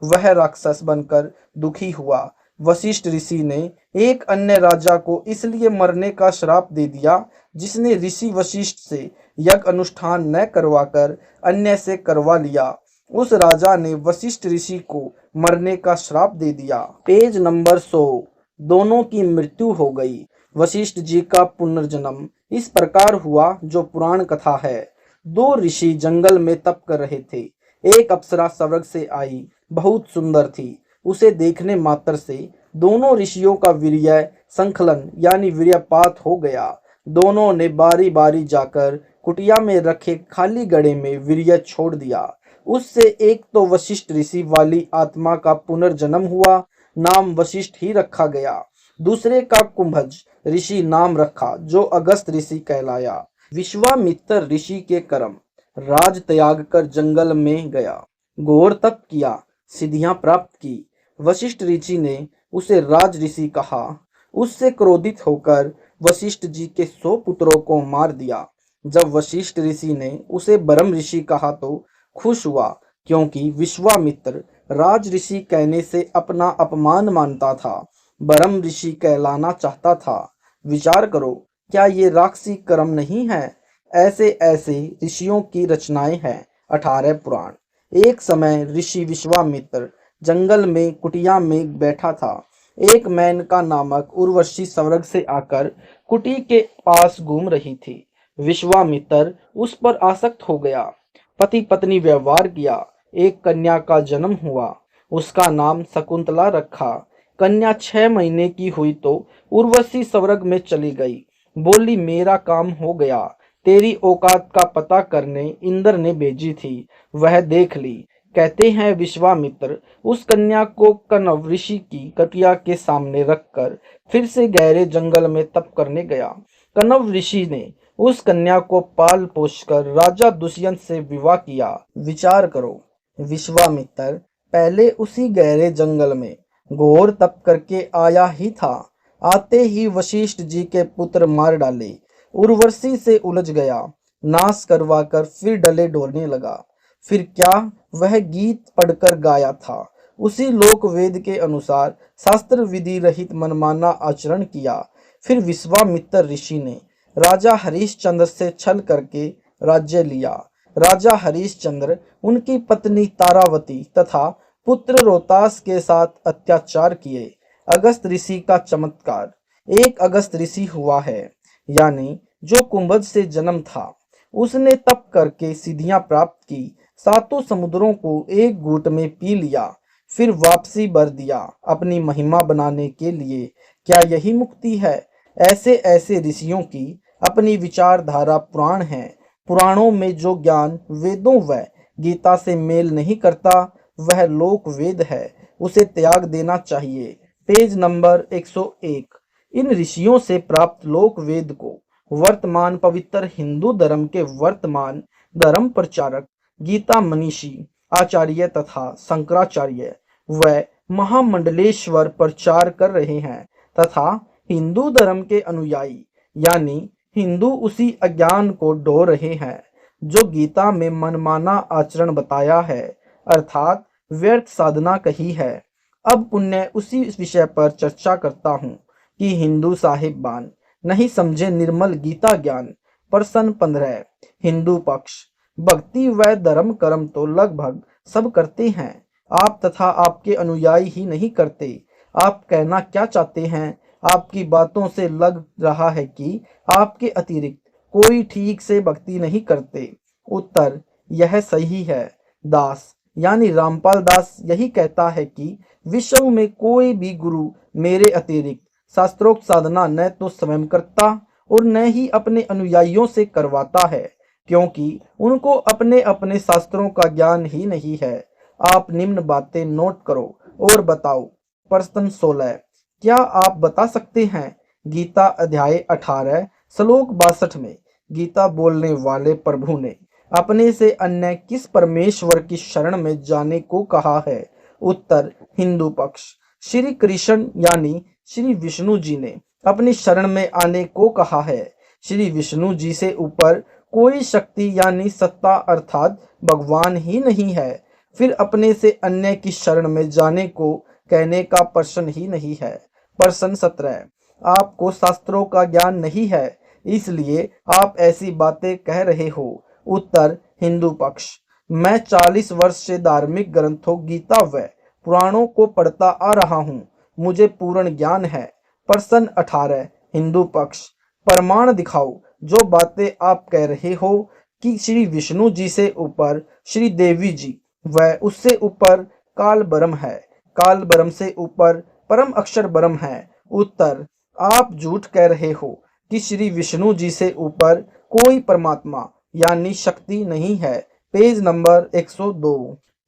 वह राक्षस बनकर दुखी हुआ। वशिष्ठ ऋषि ने एक अन्य राजा को इसलिए मरने का श्राप दे दिया जिसने ऋषि वशिष्ठ से यज्ञ अनुष्ठान न करवाकर अन्य से करवा लिया। उस राजा ने वशिष्ठ ऋषि को मरने का श्राप दे दिया। Page number 100। दोनों की मृत्यु हो गई। वशिष्ठ जी का पुनर्जन्म इस प्रकार हुआ जो पुराण कथा है। 2 ऋषि जंगल में तप कर रहे थे। एक अप्सरा स्वर्ग से आई, बहुत सुंदर थी। उसे देखने मात्र से दोनों ऋषियों का वीर्य संकलन यानी वीर्यपात हो गया। दोनों ने बारी बारी जाकर कुटिया में रखे खाली गड्ढे में वीर्य छोड़ दिया। उससे एक तो वशिष्ठ ऋषि वाली आत्मा का पुनर्जन्म हुआ, नाम वशिष्ठ ही रखा गया। दूसरे का कुंभज ऋषि नाम रखा जो अगस्त ऋषि कहलाया। विश्वामित्र ऋषि के कर्म, राज त्याग कर जंगल में गया, घोर तप किया, सिद्धियां प्राप्त की। वशिष्ठ ऋषि ने उसे राज ऋषि कहा। उससे क्रोधित होकर वशिष्ठ जी के 100 पुत्रों को मार दिया। जब वशिष्ठ ऋषि ने उसे ब्रह्म ऋषि कहा तो खुश हुआ, क्योंकि विश्वामित्र राज ऋषि कहने से अपना अपमान मानता था, ब्रह्म ऋषि कहलाना चाहता था। विचार करो, क्या ये राक्षसी कर्म नहीं है? ऐसे ऐसे ऋषियों की रचनाएं हैं 18 पुराण। एक समय ऋषि विश्वामित्र जंगल में कुटिया में बैठा था। एक मेनका नामक उर्वशी स्वर्ग से आकर कुटी के पास घूम रही थी। विश्वामित्र उस पर आसक्त हो गया। पति पत्नी व्यवहार किया। एक कन्या का जन्म हुआ, उसका नाम शकुंतला रखा। कन्या 6 महीने की हुई तो उर्वशी स्वर्ग में चली गई। बोली, मेरा काम हो गया। तेरी औकात का पता करने इंद्र ने भेजी थी, वह देख ली। कहते हैं विश्वामित्र उस कन्या को कण्व ऋषि की कटिया के सामने रखकर फिर से गहरे जंगल में तप करने गया। कण्व ऋषि ने उस कन्या को पाल पोसकर राजा दुष्यंत से विवाह किया। विचार करो, विश्वामित्र पहले उसी गहरे जंगल में घोर तप करके आया ही था। आते ही वशिष्ठ जी के पुत्र मार डाले। उर्वशी से उलझ गया, नाश करवाकर फिर डले डोलने लगा। फिर क्या वह गीत पढ़कर गाया था। उसी लोक वेद के अनुसार शास्त्र विधि रहित मनमाना आचरण किया। फिर विश्वामित्र ऋषि ने राजा हरिश्चंद्र से छल करके राज्य लिया। राजा हरिश्चंद्र उनकी पत्नी तारावती तथा पुत्र रोहतास के साथ अत्याचार किए। अगस्त ऋषि का चमत्कार। एक अगस्त ऋषि हुआ है, यानी जो कुंभज से जन्म था। उसने तप करके सिद्धियां प्राप्त की, सातों समुद्रों को एक घूंट में पी लिया, फिर वापसी भर दिया अपनी महिमा बनाने के लिए। क्या यही मुक्ति है? ऐसे ऐसे ऋषियों की अपनी विचारधारा पुराण है। पुराणों में जो ज्ञान वेदों व गीता से मेल नहीं करता वह लोक वेद है, उसे त्याग देना चाहिए। Page number 101। इन ऋषियों से प्राप्त लोक वेद को वर्तमान पवित्र हिंदू धर्म के वर्तमान धर्म प्रचारक गीता मनीषी आचार्य तथा शंकराचार्य व महामंडलेश्वर प्रचार कर रहे हैं तथा हिंदू धर्म के अनुयायी यानी हिंदू उसी अज्ञान को ढो रहे हैं जो गीता में मनमाना आचरण बताया है, अर्थात व्यर्थ साधना कही है। अब पुण्य उसी विषय पर चर्चा करता हूँ कि हिंदू साहिबान नहीं समझे निर्मल गीता ज्ञान। प्रश्न 15। हिंदू पक्ष। भक्ति व धर्म कर्म तो लगभग सब करते हैं, आप तथा आपके अनुयायी ही नहीं करते। आप कहना क्या चाहते हैं? आपकी बातों से लग रहा है कि आपके अतिरिक्त कोई ठीक से भक्ति नहीं करते। उत्तर, यह सही है। दास यानी रामपाल दास यही कहता है कि विश्व में कोई भी गुरु मेरे अतिरिक्त शास्त्रोक्त साधना न तो स्वयं करता और न ही अपने अनुयायियों से करवाता है, क्योंकि उनको अपने अपने शास्त्रों का ज्ञान ही नहीं है। आप निम्न बातें नोट करो और बताओ। प्रश्न 16। क्या आप बता सकते हैं गीता अध्याय 18 श्लोक 62 में गीता बोलने वाले प्रभु ने अपने से अन्य किस परमेश्वर की शरण में जाने को कहा है? उत्तर, हिंदू पक्ष। श्री कृष्ण यानी श्री विष्णु जी ने अपनी शरण में आने को कहा है। श्री विष्णु जी से ऊपर कोई शक्ति यानी सत्ता अर्थात भगवान ही नहीं है। फिर अपने से अन्य की शरण में जाने को कहने का प्रश्न ही नहीं है। प्रश्न 17। आपको शास्त्रों का ज्ञान नहीं है, इसलिए आप ऐसी बातें कह रहे हो। उत्तर, हिंदू पक्ष। मैं 40 वर्ष से धार्मिक ग्रंथों गीता व पुराणों को पढ़ता आ रहा हूँ, मुझे पूर्ण ज्ञान है। प्रश्न 18। हिंदू पक्ष। प्रमाण दिखाओ जो बातें आप कह रहे हो कि श्री विष्णु जी से ऊपर श्री देवी जी व उससे ऊपर काल ब्रह्म है, काल ब्रह्म से ऊपर परम अक्षर ब्रह्म है। उत्तर, आप झूठ कह रहे हो कि श्री विष्णु जी से ऊपर कोई परमात्मा यानी शक्ति नहीं है। Page number 102।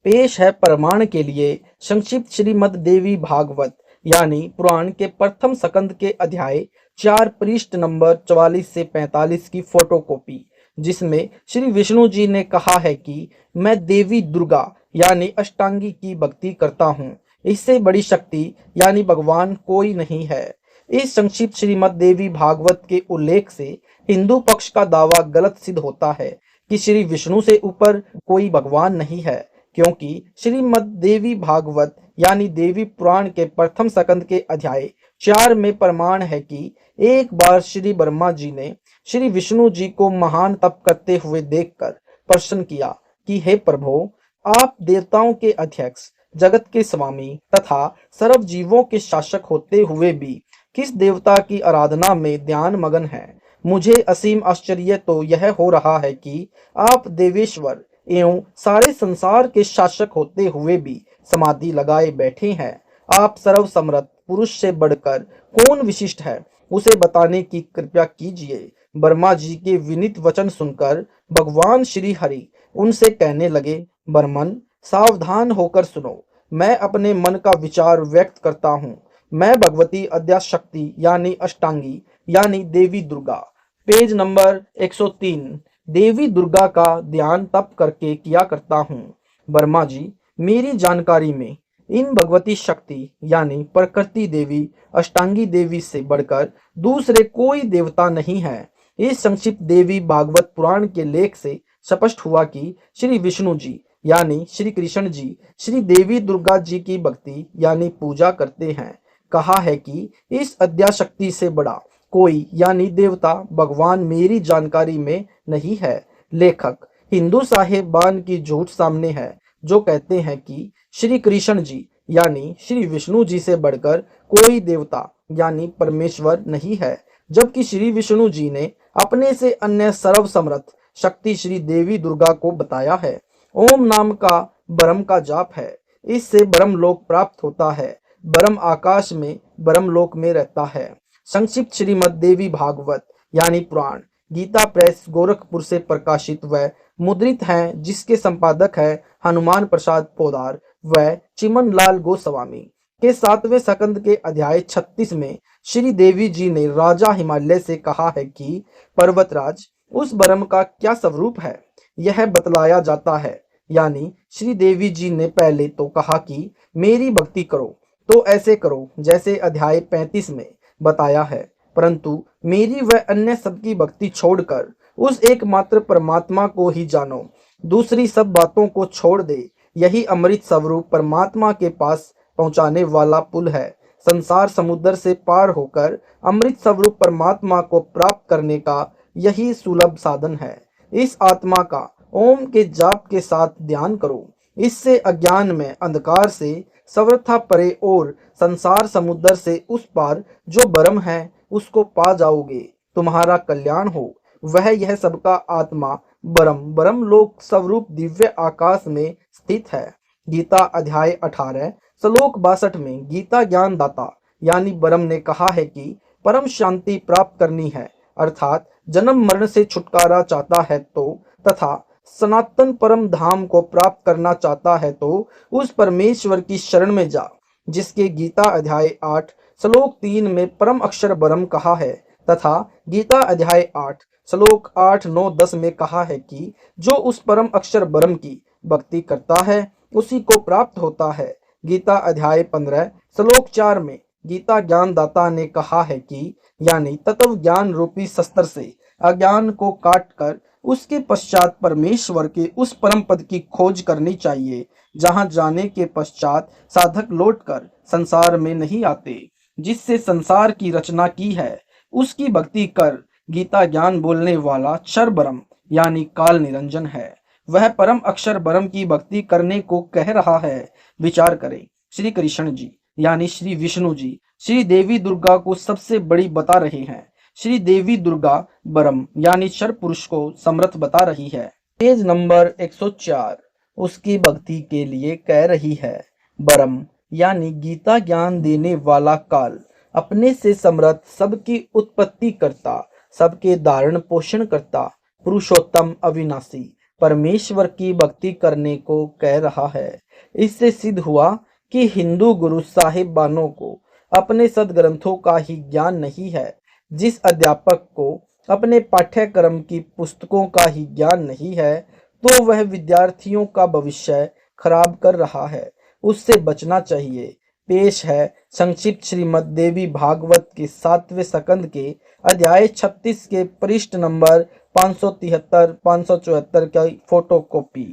पेश है प्रमाण के लिए संक्षिप्त श्रीमद् देवी भागवत यानी पुराण के प्रथम स्कंद के अध्याय 4 पृष्ठ नंबर 44 से 45 की फोटोकॉपी, जिसमें श्री विष्णु जी ने कहा है कि मैं देवी दुर्गा यानी अष्टांगी की भक्ति करता हूँ, इससे बड़ी शक्ति यानी भगवान कोई नहीं है। इस संक्षिप्त श्रीमद् देवी भागवत के उल्लेख से हिंदू पक्ष का दावा गलत सिद्ध होता है कि श्री विष्णु से ऊपर कोई भगवान नहीं है, क्योंकि श्रीमद् देवी भागवत यानी देवी पुराण के प्रथम स्कंद के अध्याय 4 में प्रमाण है कि एक बार श्री ब्रह्मा जी ने श्री विष्णु जी को महान तप करते हुए देखकर प्रश्न किया कि हे प्रभु, आप देवताओं के अध्यक्ष, जगत के स्वामी तथा सर्व जीवों के शासक होते हुए भी किस देवता की आराधना में ध्यान मगन है? मुझे असीम आश्चर्य तो यह हो रहा है कि आप देवेश्वर एवं सारे संसार के शासक होते हुए भी समाधि लगाए बैठे हैं। आप सर्व समर्थ पुरुष से बढ़कर कौन विशिष्ट है, उसे बताने की कृपा कीजिए। ब्रह्मा जी के विनीत वचन सुनकर भगवान श्री हरि उनसे कहने लगे, ब्रह्मन सावधान होकर सुनो, मैं अपने मन का विचार व्यक्त करता हूँ। मैं भगवती अद्याशक्ति यानी अष्टांगी यानी देवी दुर्गा, पेज नंबर 103, देवी दुर्गा का ध्यान तप करके किया करता हूँ। ब्रह्मा जी, मेरी जानकारी में इन भगवती शक्ति यानी प्रकृति देवी अष्टांगी देवी से बढ़कर दूसरे कोई देवता नहीं है। इस संक्षिप्त देवी भागवत पुराण के लेख से स्पष्ट हुआ कि श्री विष्णु जी यानी श्री कृष्ण जी श्री देवी दुर्गा जी की भक्ति यानी पूजा करते हैं। कहा है कि इस अद्याशक्ति से बड़ा कोई यानी देवता भगवान मेरी जानकारी में नहीं है। लेखक हिंदू साहेबान की झूठ सामने है जो कहते हैं कि श्री कृष्ण जी यानी श्री विष्णु जी से बढ़कर कोई देवता यानी परमेश्वर नहीं है, जबकि श्री विष्णु जी ने अपने से अन्य सर्वसमर्थ शक्ति श्री देवी दुर्गा को बताया है। ओम नाम का ब्रह्म का जाप है, इससे ब्रह्मलोक प्राप्त होता है। ब्रह्म आकाश में ब्रह्मलोक में रहता है। संक्षिप्त श्रीमद देवी भागवत यानी पुराण गीता प्रेस गोरखपुर से प्रकाशित व मुद्रित हैं, जिसके संपादक है हनुमान प्रसाद पोदार व चिमन लाल गोस्वामी। के 7वें सकंद के अध्याय 36 में श्री देवी जी ने राजा हिमालय से कहा है कि पर्वतराज, उस ब्रह्म का क्या स्वरूप है, यह बतलाया जाता है। यानी श्री देवी जी ने पहले तो कहा कि मेरी भक्ति करो, तो ऐसे करो जैसे अध्याय 35 में बताया है, परंतु मेरी व अन्य सबकी भक्ति छोड़कर उस एकमात्र परमात्मा को ही जानो, दूसरी सब बातों को छोड़ दे। यही अमृत स्वरूप परमात्मा के पास पहुंचाने वाला पुल है। संसार समुद्र से पार होकर अमृत स्वरूप परमात्मा को प्राप्त करने का यही सुलभ साधन है। इस आत्मा का ओम के जाप के साथ ध्यान करो, इससे अज्ञान में अंधकार से सर्वथा परे और संसार समुद्र से उस पार जो ब्रह्म है उसको पा जाओगे। तुम्हारा कल्याण हो। वह यह सबका आत्मा ब्रह्मलोक स्वरूप दिव्य आकाश में स्थित है। गीता अध्याय 18 श्लोक 62 में गीता ज्ञान दाता यानी ब्रह्म ने कहा है कि परम शांति प्राप्त करनी है, अर्थात जन्म मरण से छुटकारा चाहता है तो तथा सनातन परम धाम को प्राप्त करना चाहता है तो उस परमेश्वर की शरण में जा, जिसके गीता अध्याय 8 श्लोक 3 में परम अक्षर ब्रह्म कहा है, तथा गीता अध्याय 8 श्लोक 8, 9, 10 में कहा है कि जो उस परम अक्षर ब्रह्म की भक्ति करता है उसी को प्राप्त होता है। गीता अध्याय 15 श्लोक 4 में गीता ज्ञान दाता ने कहा है कि यानी तत्व ज्ञान रूपी शस्त्र से अज्ञान को काट कर उसके पश्चात परमेश्वर के उस परम पद की खोज करनी चाहिए, जहां जाने के पश्चात साधक लौटकर संसार में नहीं आते। जिससे संसार की रचना की है उसकी भक्ति कर। गीता ज्ञान बोलने वाला क्षर ब्रह्म यानी काल निरंजन है, वह परम अक्षर ब्रह्म की भक्ति करने को कह रहा है। विचार करें, श्री कृष्ण जी यानी श्री विष्णु जी श्री देवी दुर्गा को सबसे बड़ी बता रहे हैं। श्री देवी दुर्गा ब्रह्म यानी क्षर पुरुष को समर्थ बता रही है। पेज नंबर 104 उसकी भक्ति के लिए कह रही है। ब्रह्म यानी गीता ज्ञान देने वाला काल अपने से समर्थ, सबकी उत्पत्ति करता, सबके धारण पोषण करता, पुरुषोत्तम अविनाशी परमेश्वर की भक्ति करने को कह रहा है। इससे सिद्ध हुआ कि हिंदू गुरु साहिबानों को अपने सदग्रंथों का ही ज्ञान नहीं है। जिस अध्यापक को अपने पाठ्यक्रम की पुस्तकों का ही ज्ञान नहीं है तो वह विद्यार्थियों का भविष्य खराब कर रहा है, उससे बचना चाहिए। पेश है संक्षिप्त श्रीमद देवी भागवत के 7वें सकंद के अध्याय 36 के पृष्ठ नंबर 573 574 की फोटोकॉपी,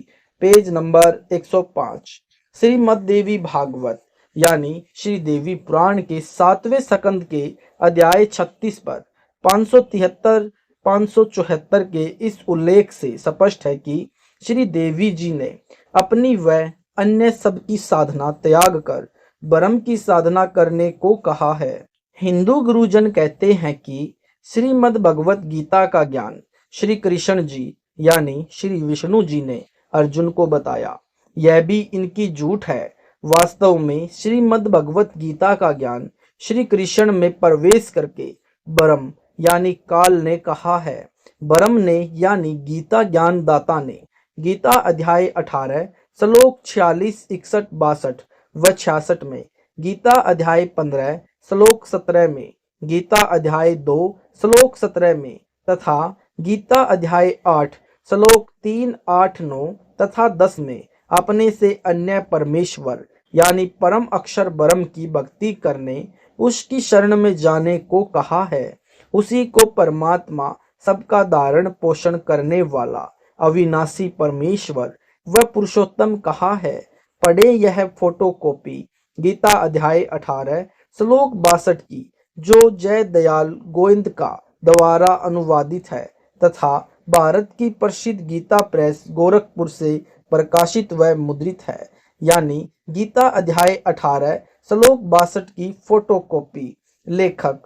पेज नंबर 105। श्रीमद देवी भागवत यानी श्री देवी पुराण के 7वें सकंद के अध्याय 36 पर 573 574 के इस उल्लेख से स्पष्ट है कि श्री देवी जी ने अपनी व अन्य सबकी साधना त्याग कर ब्रह्म की साधना करने को कहा है। हिंदू गुरुजन कहते हैं कि श्रीमद् भगवत गीता का ज्ञान श्री कृष्ण जी यानी श्री विष्णु जी ने अर्जुन को बताया। यह भी इनकी झूठ है। वास्तव में श्रीमद् भगवत गीता का ज्ञान श्री कृष्ण में प्रवेश करके ब्रह्म यानी काल ने कहा है। ब्रह्म ने यानी गीता ज्ञानदाता ने गीता अध्याय 18 श्लोक 46, 61, 62 व 66 में, गीता अध्याय 15 श्लोक 17 में, गीता अध्याय 2 श्लोक 17 में तथा गीता अध्याय 8 श्लोक 3, 8, 9 तथा 10 में अपने से अन्य परमेश्वर यानी परम अक्षर ब्रह्म की भक्ति करने, उसकी शरण में जाने को कहा है। उसी को परमात्मा, सबका धारण पोषण करने वाला अविनाशी परमेश्वर व पुरुषोत्तम कहा है। पढ़े यह फोटोकॉपी गीता अध्याय 18 श्लोक 62 की, जो जय दयाल गोविंद का द्वारा अनुवादित है तथा भारत की प्रसिद्ध गीता प्रेस गोरखपुर से प्रकाशित व मुद्रित है। यानी गीता अध्याय 18 श्लोक 62 की फोटोकॉपी। लेखक,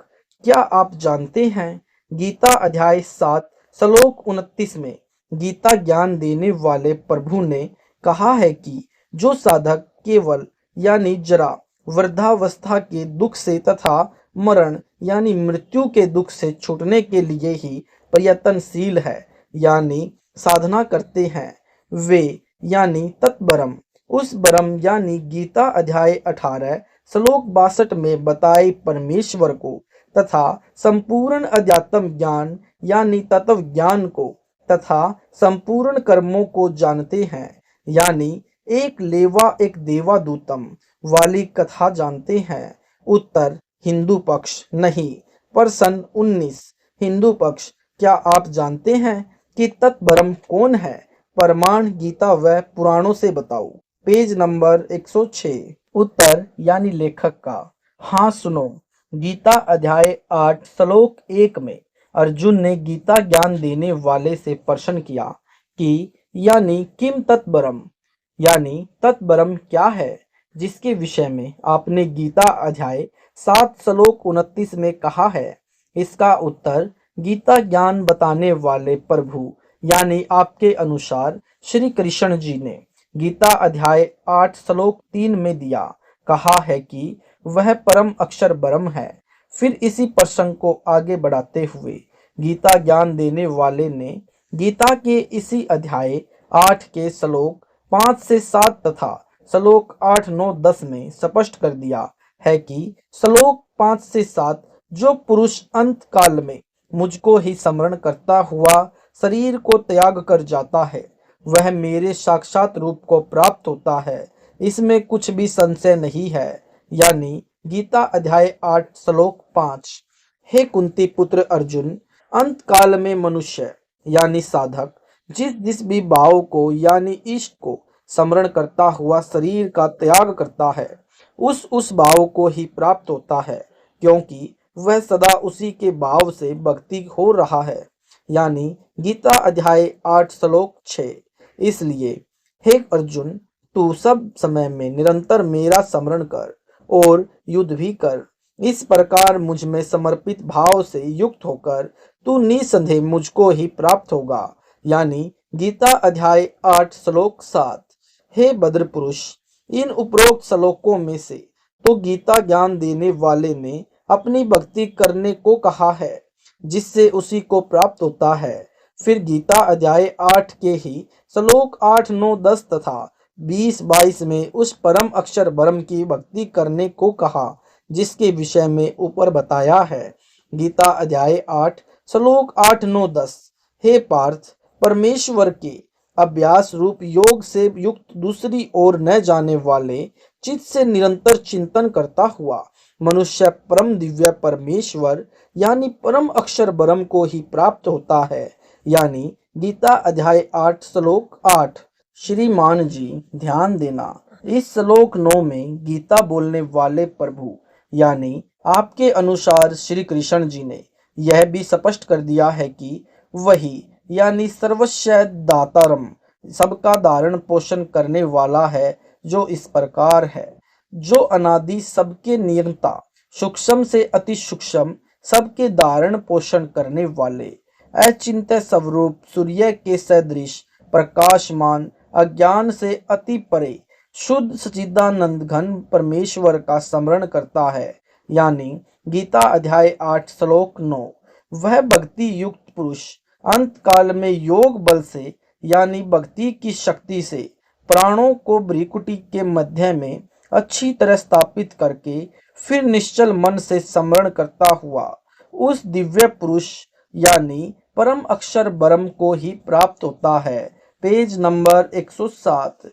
क्या आप जानते हैं गीता अध्याय 7 श्लोक 29 में गीता ज्ञान देने वाले प्रभु ने कहा है कि जो साधक केवल यानी जरा वृद्धावस्था के दुख से तथा मरण यानी मृत्यु के दुख से छूटने के लिए ही प्रयत्नशील है यानी साधना करते हैं, वे यानी तत्ब्रह्म, उस ब्रह्म यानी गीता अध्याय 18 श्लोक 62 में बताए परमेश्वर को तथा संपूर्ण अध्यात्म ज्ञान यानी तत्व ज्ञान को तथा संपूर्ण कर्मों को जानते हैं, यानी एक लेवा एक देवादूतम वाली कथा जानते हैं। उत्तर हिंदू पक्ष नहीं। प्रश्न 19 हिंदू पक्ष, क्या आप जानते हैं कि तत्ब्रह्म कौन है? प्रमाण गीता व पुराणों से बताओ। Page number 106। उत्तर यानी लेखक का, हाँ सुनो। गीता अध्याय 8 श्लोक 1 में अर्जुन ने गीता ज्ञान देने वाले से प्रश्न किया कि यानी किम तत्ब्रह्म, यानी तत्ब्रह्म क्या है, जिसके विषय में आपने गीता अध्याय 7 श्लोक 29 में कहा है। इसका उत्तर गीता ज्ञान बताने वाले प्रभु यानी आपके अनुसार श्री कृष्ण जी ने गीता अध्याय 8 श्लोक 3 में दिया। कहा है कि वह परम अक्षर ब्रह्म है। फिर इसी प्रसंग को आगे बढ़ाते हुए गीता ज्ञान देने वाले ने गीता के इसी अध्याय 8 के श्लोक 5 से 7 तथा श्लोक 8, 9, 10 में स्पष्ट कर दिया है कि श्लोक 5 से 7 जो पुरुष अंत काल में मुझको ही स्मरण करता हुआ शरीर को त्याग कर जाता है, वह मेरे साक्षात रूप को प्राप्त होता है, इसमें कुछ भी संशय नहीं है। यानी गीता अध्याय 8 श्लोक 5। हे कुंती पुत्र अर्जुन, अंत काल में मनुष्य यानी साधक जिस भी भाव को यानी इष्ट को स्मरण करता हुआ शरीर का त्याग करता है, उस भाव को ही प्राप्त होता है, क्योंकि वह सदा उसी के भाव से भक्ति हो रहा है। यानी गीता अध्याय 8 श्लोक 6। इसलिए हे अर्जुन, तू सब समय में निरंतर मेरा स्मरण कर और युद्ध भी कर। इस प्रकार मुझ में समर्पित भाव से युक्त होकर तू निसंदेह मुझको ही प्राप्त होगा। यानी गीता अध्याय 8 श्लोक 7। हे बद्र पुरुष, इन उपरोक्त श्लोकों में से तो गीता ज्ञान देने वाले ने अपनी भक्ति करने को कहा है, जिससे उसी को प्राप्त होता है। फिर गीता अध्याय 8 के ही श्लोक 8, 9, 10 तथा 20, 22 में उस परम अक्षर ब्रह्म की भक्ति करने को कहा, जिसके विषय में ऊपर बताया है। गीता अध्याय 8 श्लोक 8, 9, 10। हे पार्थ, परमेश्वर के अभ्यास रूप योग से युक्त दूसरी ओर न जाने वाले चित्त से निरंतर चिंतन करता हुआ मनुष्य परम दिव्य परमेश्वर यानी परम अक्षर ब्रह्म को ही प्राप्त होता है। यानी गीता अध्याय 8 श्लोक 8। श्रीमान जी ध्यान देना, इस श्लोक 9 में गीता बोलने वाले प्रभु यानी आपके अनुसार श्री कृष्ण जी ने यह भी स्पष्ट कर दिया है कि वही यानी सर्वस्व दातारम, सबका धारण पोषण करने वाला है, जो इस प्रकार है। जो अनादि सबके नियंता, सूक्ष्म से अति सूक्ष्म सबके धारण पोषण करने वाले, अचिंत्य स्वरूप सूर्य के सदृश प्रकाशमान, अज्ञान से अति परे शुद्ध सच्चिदानंद घन परमेश्वर का स्मरण करता है, यानी गीता अध्याय 8 श्लोक 9। वह भक्ति युक्त पुरुष अंत काल में योग बल से यानी भक्ति की शक्ति से प्राणों को भ्रिकुटी के मध्य में अच्छी तरह स्थापित करके फिर निश्चल मन से स्मरण करता हुआ उस दिव्य पुरुष यानी परम अक्षर ब्रह्म को ही प्राप्त होता है। Page number 107।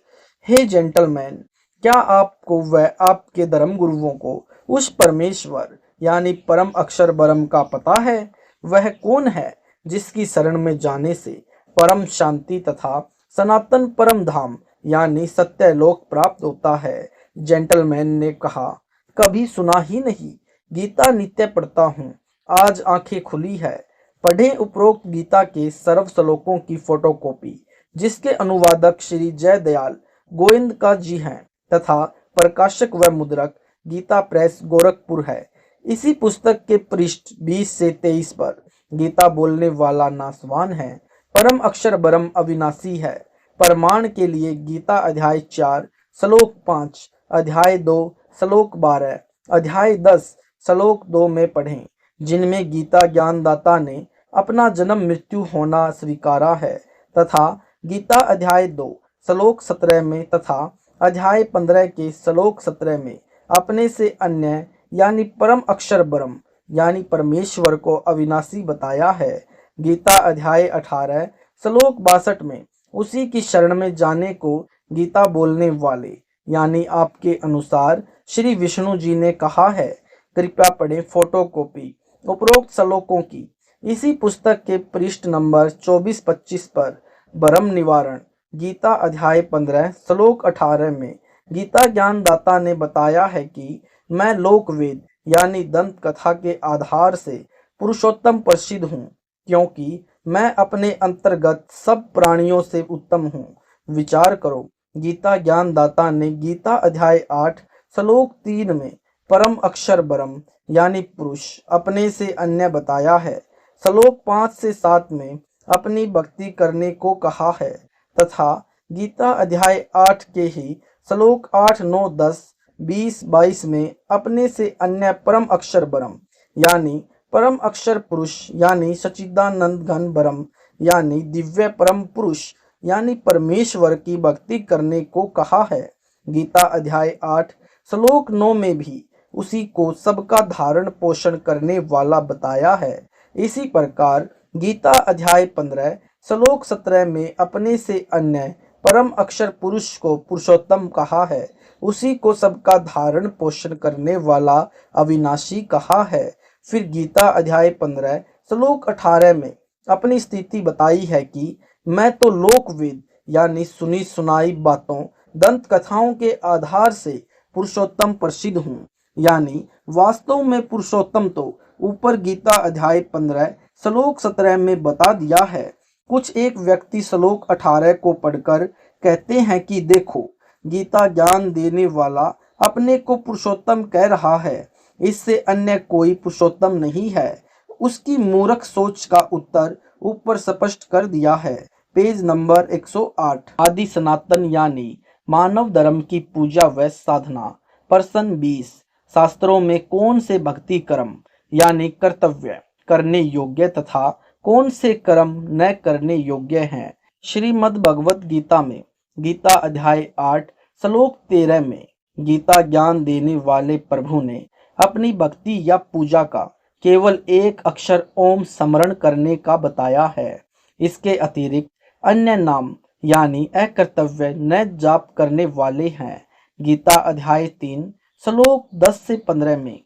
हे जेंटलमैन, क्या आपको व आपके धर्म गुरुओं को उस परमेश्वर यानी परम अक्षर ब्रह्म का पता है? वह कौन है जिसकी शरण में जाने से परम शांति तथा सनातन परम धाम यानी सत्यलोक प्राप्त होता है? जेंटलमैन ने कहा, कभी सुना ही नहीं। गीता नित्य पढ़ता हूँ, आज आंखें खुली है। पढ़ें उपरोक्त गीता के सर्व श्लोकों की फोटोकॉपी, जिसके अनुवादक श्री जयदयाल गोविंद का जी हैं तथा प्रकाशक व मुद्रक गीता प्रेस गोरखपुर है। इसी पुस्तक के पृष्ठ 20 से 23 पर गीता बोलने वाला नासवान है, परम अक्षर ब्रह्म अविनाशी है। प्रमाण के लिए गीता अध्याय 4 श्लोक 5, अध्याय 2 श्लोक 12, अध्याय 10 श्लोक 2 में पढ़ें, जिनमें गीता ज्ञानदाता ने अपना जन्म मृत्यु होना स्वीकारा है, तथा गीता अध्याय 2 श्लोक 17 में तथा अध्याय 15 के श्लोक 17 में अपने से अन्य यानी परम अक्षर ब्रह्म यानी परमेश्वर को अविनाशी बताया है। गीता अध्याय 18 श्लोक 62 में उसी की शरण में जाने को गीता बोलने वाले यानी आपके अनुसार श्री विष्णु जी ने कहा है। कृपया पढ़ें फोटोकॉपी उपरोक्त श्लोकों की। इसी पुस्तक के पृष्ठ नंबर 24-25 पर ब्रह्म निवारण गीता अध्याय 15 श्लोक 18 में गीता ज्ञानदाता ने बताया है कि मैं लोकवेद यानी दंत कथा के आधार से पुरुषोत्तम प्रसिद्ध हूँ, क्योंकि मैं अपने अंतर्गत सब प्राणियों से उत्तम हूँ। विचार करो, गीता ज्ञानदाता ने गीता अध्याय 8 श्लोक 3 में परम अक्षर ब्रह्म यानी पुरुष अपने से अन्य बताया है। श्लोक 5 से 7 में अपनी भक्ति करने को कहा है, तथा गीता अध्याय 8 के ही श्लोक 8, 9, 10, 20, 22 में अपने से अन्य परम अक्षर ब्रह्म यानी परम अक्षर पुरुष यानी सच्चिदानंद घन ब्रह्म यानी दिव्य परम पुरुष यानी परमेश्वर की भक्ति करने को कहा है। गीता अध्याय 8 श्लोक 9 में भी उसी को सबका धारण पोषण करने वाला बताया है। इसी प्रकार गीता अध्याय 15 श्लोक 17 में अपने से अन्य परम अक्षर पुरुष को पुरुषोत्तम कहा है, उसी को सबका धारण पोषण करने वाला अविनाशी कहा है। फिर गीता अध्याय 15 श्लोक 18 में अपनी स्थिति बताई है कि मैं तो लोकवेद यानी सुनी सुनाई बातों दंत कथाओं के आधार से पुरुषोत्तम प्रसिद्ध हूँ, यानी वास्तव में पुरुषोत्तम तो ऊपर गीता अध्याय 15 श्लोक 17 में बता दिया है। कुछ एक व्यक्ति श्लोक 18 को पढ़कर कहते हैं कि देखो, गीता ज्ञान देने वाला अपने को पुरुषोत्तम कह रहा है, इससे अन्य कोई पुरुषोत्तम नहीं है। उसकी मूर्ख सोच का उत्तर ऊपर स्पष्ट कर दिया है। Page number 108। आदि सनातन यानी मानव धर्म की पूजा व साधना, प्रश्न 20। शास्त्रों में कौन से भक्ति कर्म यानी कर्तव्य करने योग्य तथा कौन से कर्म न करने योग्य हैं? श्रीमद् भगवत गीता में गीता अध्याय 8 श्लोक 13 में गीता ज्ञान देने वाले प्रभु ने अपनी भक्ति या पूजा का केवल एक अक्षर ओम स्मरण करने का बताया है। इसके अतिरिक्त अन्य नाम यानी अकर्तव्य न जाप करने वाले हैं। गीता अध्याय 3 श्लोक 10 से 15 में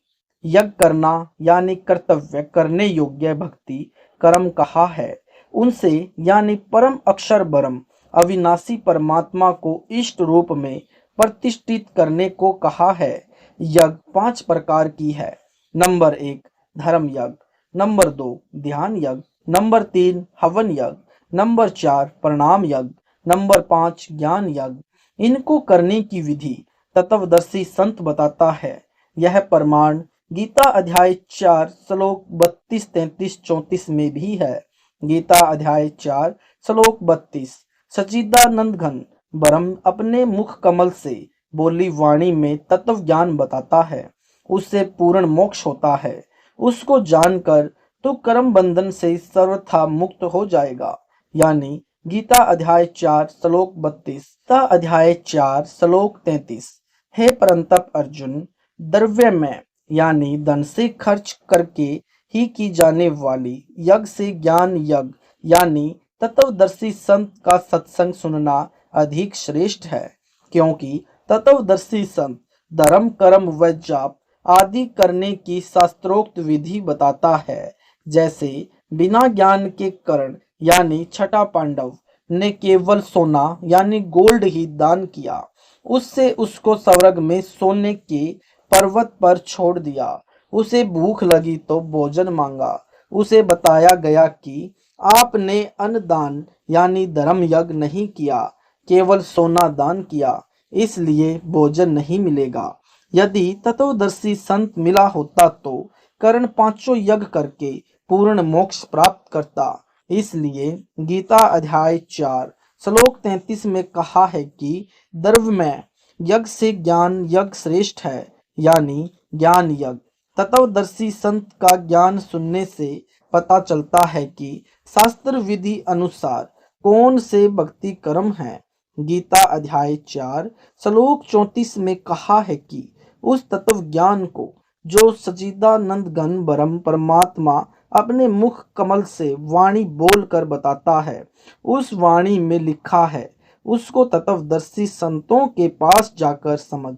यज्ञ करना यानी कर्तव्य करने योग्य भक्ति कर्म कहा है। उनसे यानी परम अक्षर ब्रह्म अविनाशी परमात्मा को इष्ट रूप में प्रतिष्ठित करने को कहा है। यज्ञ 5 प्रकार की है। नंबर 1 धर्म यज्ञ, नंबर 2 ध्यान यज्ञ, नंबर 3 हवन यज्ञ, नंबर 4 प्रणाम यज्ञ, नंबर 5 ज्ञान यज्ञ। इनको करने की विधि तत्वदर्शी संत बताता है। यह प्रमाण गीता अध्याय 4 श्लोक 32, 33, 34 में भी है। गीता अध्याय 4 श्लोक 32 सच्चिदानंद घन ब्रह्म अपने मुख कमल से बोली वाणी में तत्व ज्ञान बताता है। उससे पूर्ण मोक्ष होता है। उसको जानकर तो कर्म बंधन से सर्वथा मुक्त हो जाएगा। यानी गीता अध्याय 4 श्लोक 32, गीता अध्याय 4 श्लोक 33। हे परंतप अर्जुन, द्रव्य में यानी धन से खर्च करके ही की जाने वाली यज्ञ से ज्ञान यज्ञ यानी तत्वदर्शी संत का सत्संग सुनना अधिक श्रेष्ठ है, क्योंकि तत्वदर्शी संत धर्म कर्म व जाप आदि करने की शास्त्रोक्त विधि बताता है। जैसे बिना ज्ञान के कर्ण यानी छठा पांडव ने केवल सोना यानी गोल्ड ही दान किया, उससे उसको स्वर्ग में सोने के पर्वत पर छोड़ दिया। उसे भूख लगी तो भोजन मांगा। उसे बताया गया कि आपने अन्न दान यानी धर्म यज्ञ नहीं किया, केवल सोना दान किया, इसलिए भोजन नहीं मिलेगा। यदि तत्वदर्शी संत मिला होता तो कर्ण पांचों यज्ञ करके पूर्ण मोक्ष प्राप्त करता। इसलिए गीता अध्याय 4 श्लोक 33 में कहा है कि द्रव्य में यज्ञ से ज्ञान यज्ञ श्रेष्ठ है, यानी ज्ञान यज्ञ। तत्वदर्शी संत का ज्ञान सुनने से पता चलता है कि शास्त्र विधि अनुसार कौन से भक्ति कर्म है। गीता अध्याय 4 श्लोक 34 में कहा है कि उस तत्व ज्ञान को जो सच्चिदानंद घन ब्रह्म परमात्मा अपने मुख कमल से वाणी बोलकर बताता है, उस वाणी में लिखा है, उसको तत्वदर्शी संतों के पास जाकर समझ।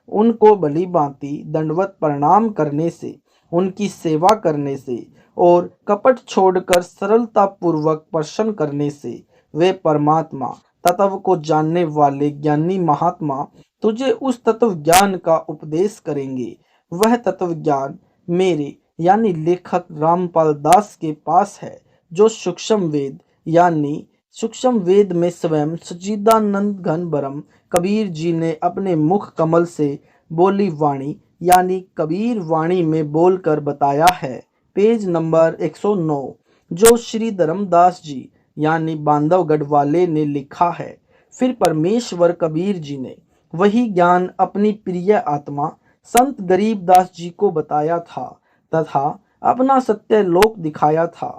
उनको भली भांति दंडवत प्रणाम करने से, उनकी सेवा करने से और कपट छोड़कर सरलता पूर्वक प्रश्न करने से वे परमात्मा तत्व को जानने वाले ज्ञानी महात्मा तुझे उस तत्व ज्ञान का उपदेश करेंगे। वह तत्व ज्ञान मेरे यानी लेखक रामपाल दास के पास है, जो सूक्ष्म वेद यानी सूक्ष्म वेद में स्वयं सच्चिदानंद घन ब्रह्म कबीर जी ने अपने मुख कमल से बोली वाणी यानी कबीर वाणी में बोलकर बताया है। पेज नंबर 109, जो श्री धर्मदास जी यानी बांधवगढ़ वाले ने लिखा है। फिर परमेश्वर कबीर जी ने वही ज्ञान अपनी प्रिय आत्मा संत गरीबदास जी को बताया था तथा अपना सत्य लोक दिखाया था।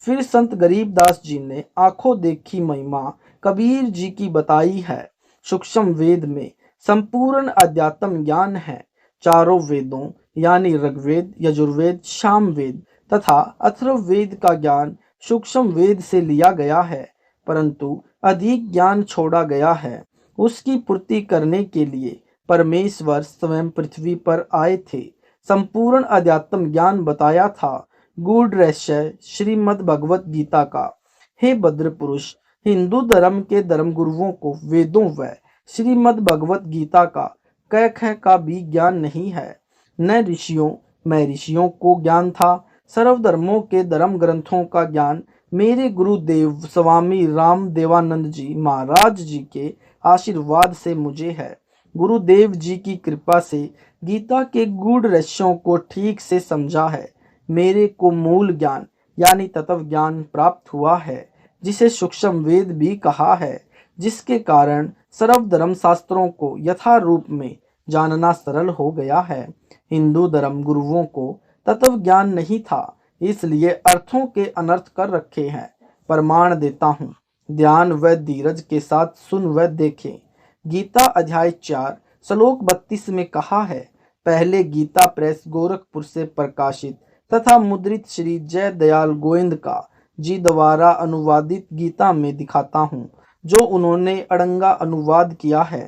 फिर संत गरीबदास जी ने आंखों देखी महिमा कबीर जी की बताई है। सूक्ष्म वेद में संपूर्ण अध्यात्म ज्ञान है। चारों वेदों यानी ऋग्वेद, यजुर्वेद, सामवेद तथा अथर्ववेद का ज्ञान सूक्ष्म वेद से लिया गया है, परंतु अधिक ज्ञान छोड़ा गया है। उसकी पूर्ति करने के लिए परमेश्वर स्वयं पृथ्वी पर आए थे। संपूर्ण अध्यात्म ज्ञान बताया था। गूढ़ रहस्य श्रीमद् भगवत गीता का। हे भद्र पुरुष, हिंदू धर्म के धर्म गुरुओं को वेदों व श्रीमद् भगवत गीता का क ख का भी ज्ञान नहीं है। न ऋषियों में ऋषियों को ज्ञान था। सर्वधर्मों के धर्म ग्रंथों का ज्ञान मेरे गुरुदेव स्वामी राम देवानंद जी महाराज जी के आशीर्वाद से मुझे है। गुरुदेव जी की कृपा से गीता के गूढ़ रहस्यों को ठीक से समझा है। मेरे को मूल ज्ञान यानी तत्व ज्ञान प्राप्त हुआ है, जिसे सूक्ष्म वेद भी कहा है, जिसके कारण सर्व धर्म शास्त्रों को यथारूप में जानना सरल हो गया है। हिंदू धर्म गुरुओं को तत्व ज्ञान नहीं था, इसलिए अर्थों के अनर्थ कर रखे हैं। प्रमाण देता हूँ, ध्यान व धीरज के साथ सुन व देखें। गीता अध्याय 4 श्लोक 32 में कहा है, पहले गीता प्रेस गोरखपुर से प्रकाशित तथा मुद्रित श्री जय दयाल गोविंद का जी द्वारा अनुवादित गीता में दिखाता हूँ, जो उन्होंने अड़ंगा अनुवाद किया है।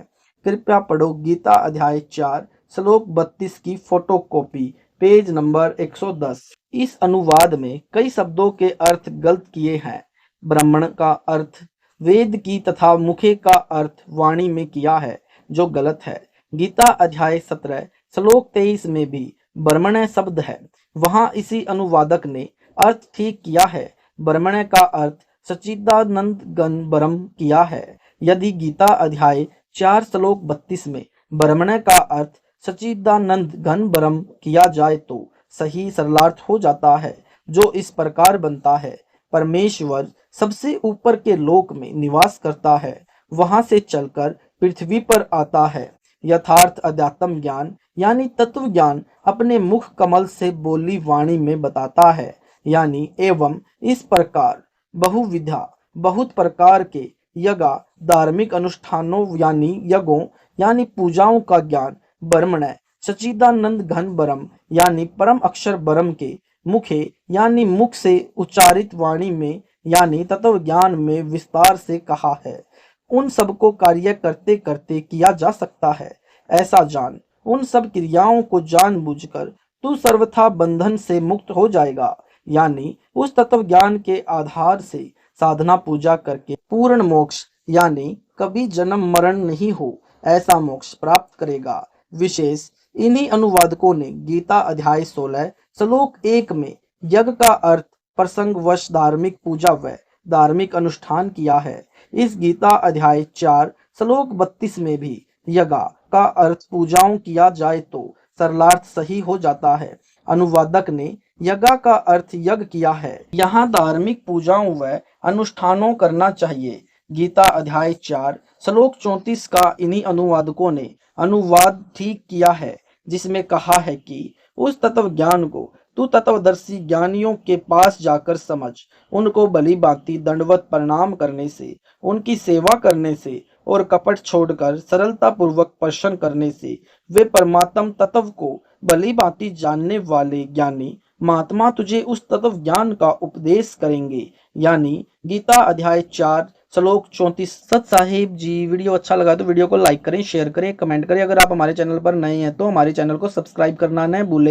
कृपया पढ़ो गीता अध्याय 4 श्लोक 32 की फोटोकॉपी, पेज नंबर 110। इस अनुवाद में कई शब्दों के अर्थ गलत किए हैं। ब्राह्मण का अर्थ वेद की तथा मुखे का अर्थ वाणी में किया है, जो गलत है। गीता अध्याय 17 श्लोक 23 में भी ब्रह्मण्य शब्द है, वहां इसी अनुवादक ने अर्थ ठीक किया है। ब्रह्मण्य का अर्थ सच्चिदानंद घन ब्रह्म किया है। यदि गीता अध्याय 4 श्लोक 32 में ब्रह्मण्य का अर्थ सच्चिदानंद घन ब्रह्म किया जाए तो सही सरलार्थ हो जाता है, जो इस प्रकार बनता है। परमेश्वर सबसे ऊपर के लोक में निवास करता है, वहां से चलकर पृथ्वी पर आता है। यथार्थ अध्यात्म ज्ञान यानी तत्व ज्ञान अपने मुख कमल से बोली वाणी में बताता है। यानी एवं इस प्रकार बहुविधा बहुत प्रकार के यज्ञ धार्मिक अनुष्ठानों यानी यज्ञों यानी पूजाओं का ज्ञान ब्रह्मण्य सच्चिदानंद घन ब्रह्म यानी परम अक्षर ब्रह्म के मुखे यानी मुख से उच्चारित वाणी में यानी तत्व ज्ञान में विस्तार से कहा है। उन सबको कार्य करते करते किया जा सकता है। ऐसा जान, उन सब क्रियाओं को जानबूझकर तू सर्वथा बंधन से मुक्त हो जाएगा। यानी उस तत्व ज्ञान के आधार से साधना पूजा करके पूर्ण मोक्ष यानी कभी जन्म मरण नहीं हो ऐसा मोक्ष प्राप्त करेगा। विशेष इन्हीं अनुवादकों ने गीता अध्याय 16 श्लोक 1 में यज्ञ का अर्थ प्रसंगवश धार्मिक पूजा व धार्मिक अनुष्ठान किया है। इस गीता अध्याय 4 श्लोक 32 में भी यज्ञ का अर्थ पूजाओं किया जाए तो सरलार्थ सही हो जाता है। अनुवादक ने यज्ञ का अर्थ यज्ञ किया है, यहाँ धार्मिक पूजाओं व अनुष्ठानों करना चाहिए। गीता अध्याय 4 श्लोक 34 का इन्हीं अनुवादकों ने अनुवाद ठीक किया है, जिसमें कहा है कि उस तत्व ज्ञान को तू तत्वदर्शी ज्ञानियों के पास जाकर समझ। उनको भली भांति दंडवत प्रणाम करने से, उनकी सेवा करने से और कपट छोड़कर सरलता पूर्वक प्रश्न करने से वे परमात्म तत्व को भली भांति जानने वाले ज्ञानी महात्मा तुझे उस तत्व ज्ञान का उपदेश करेंगे। यानी गीता अध्याय 4 श्लोक 34। सत साहिब जी, वीडियो अच्छा लगा तो वीडियो को लाइक करें, शेयर करें, कमेंट करें। अगर आप हमारे चैनल पर नए हैं तो हमारे चैनल को सब्सक्राइब करना न भूलें।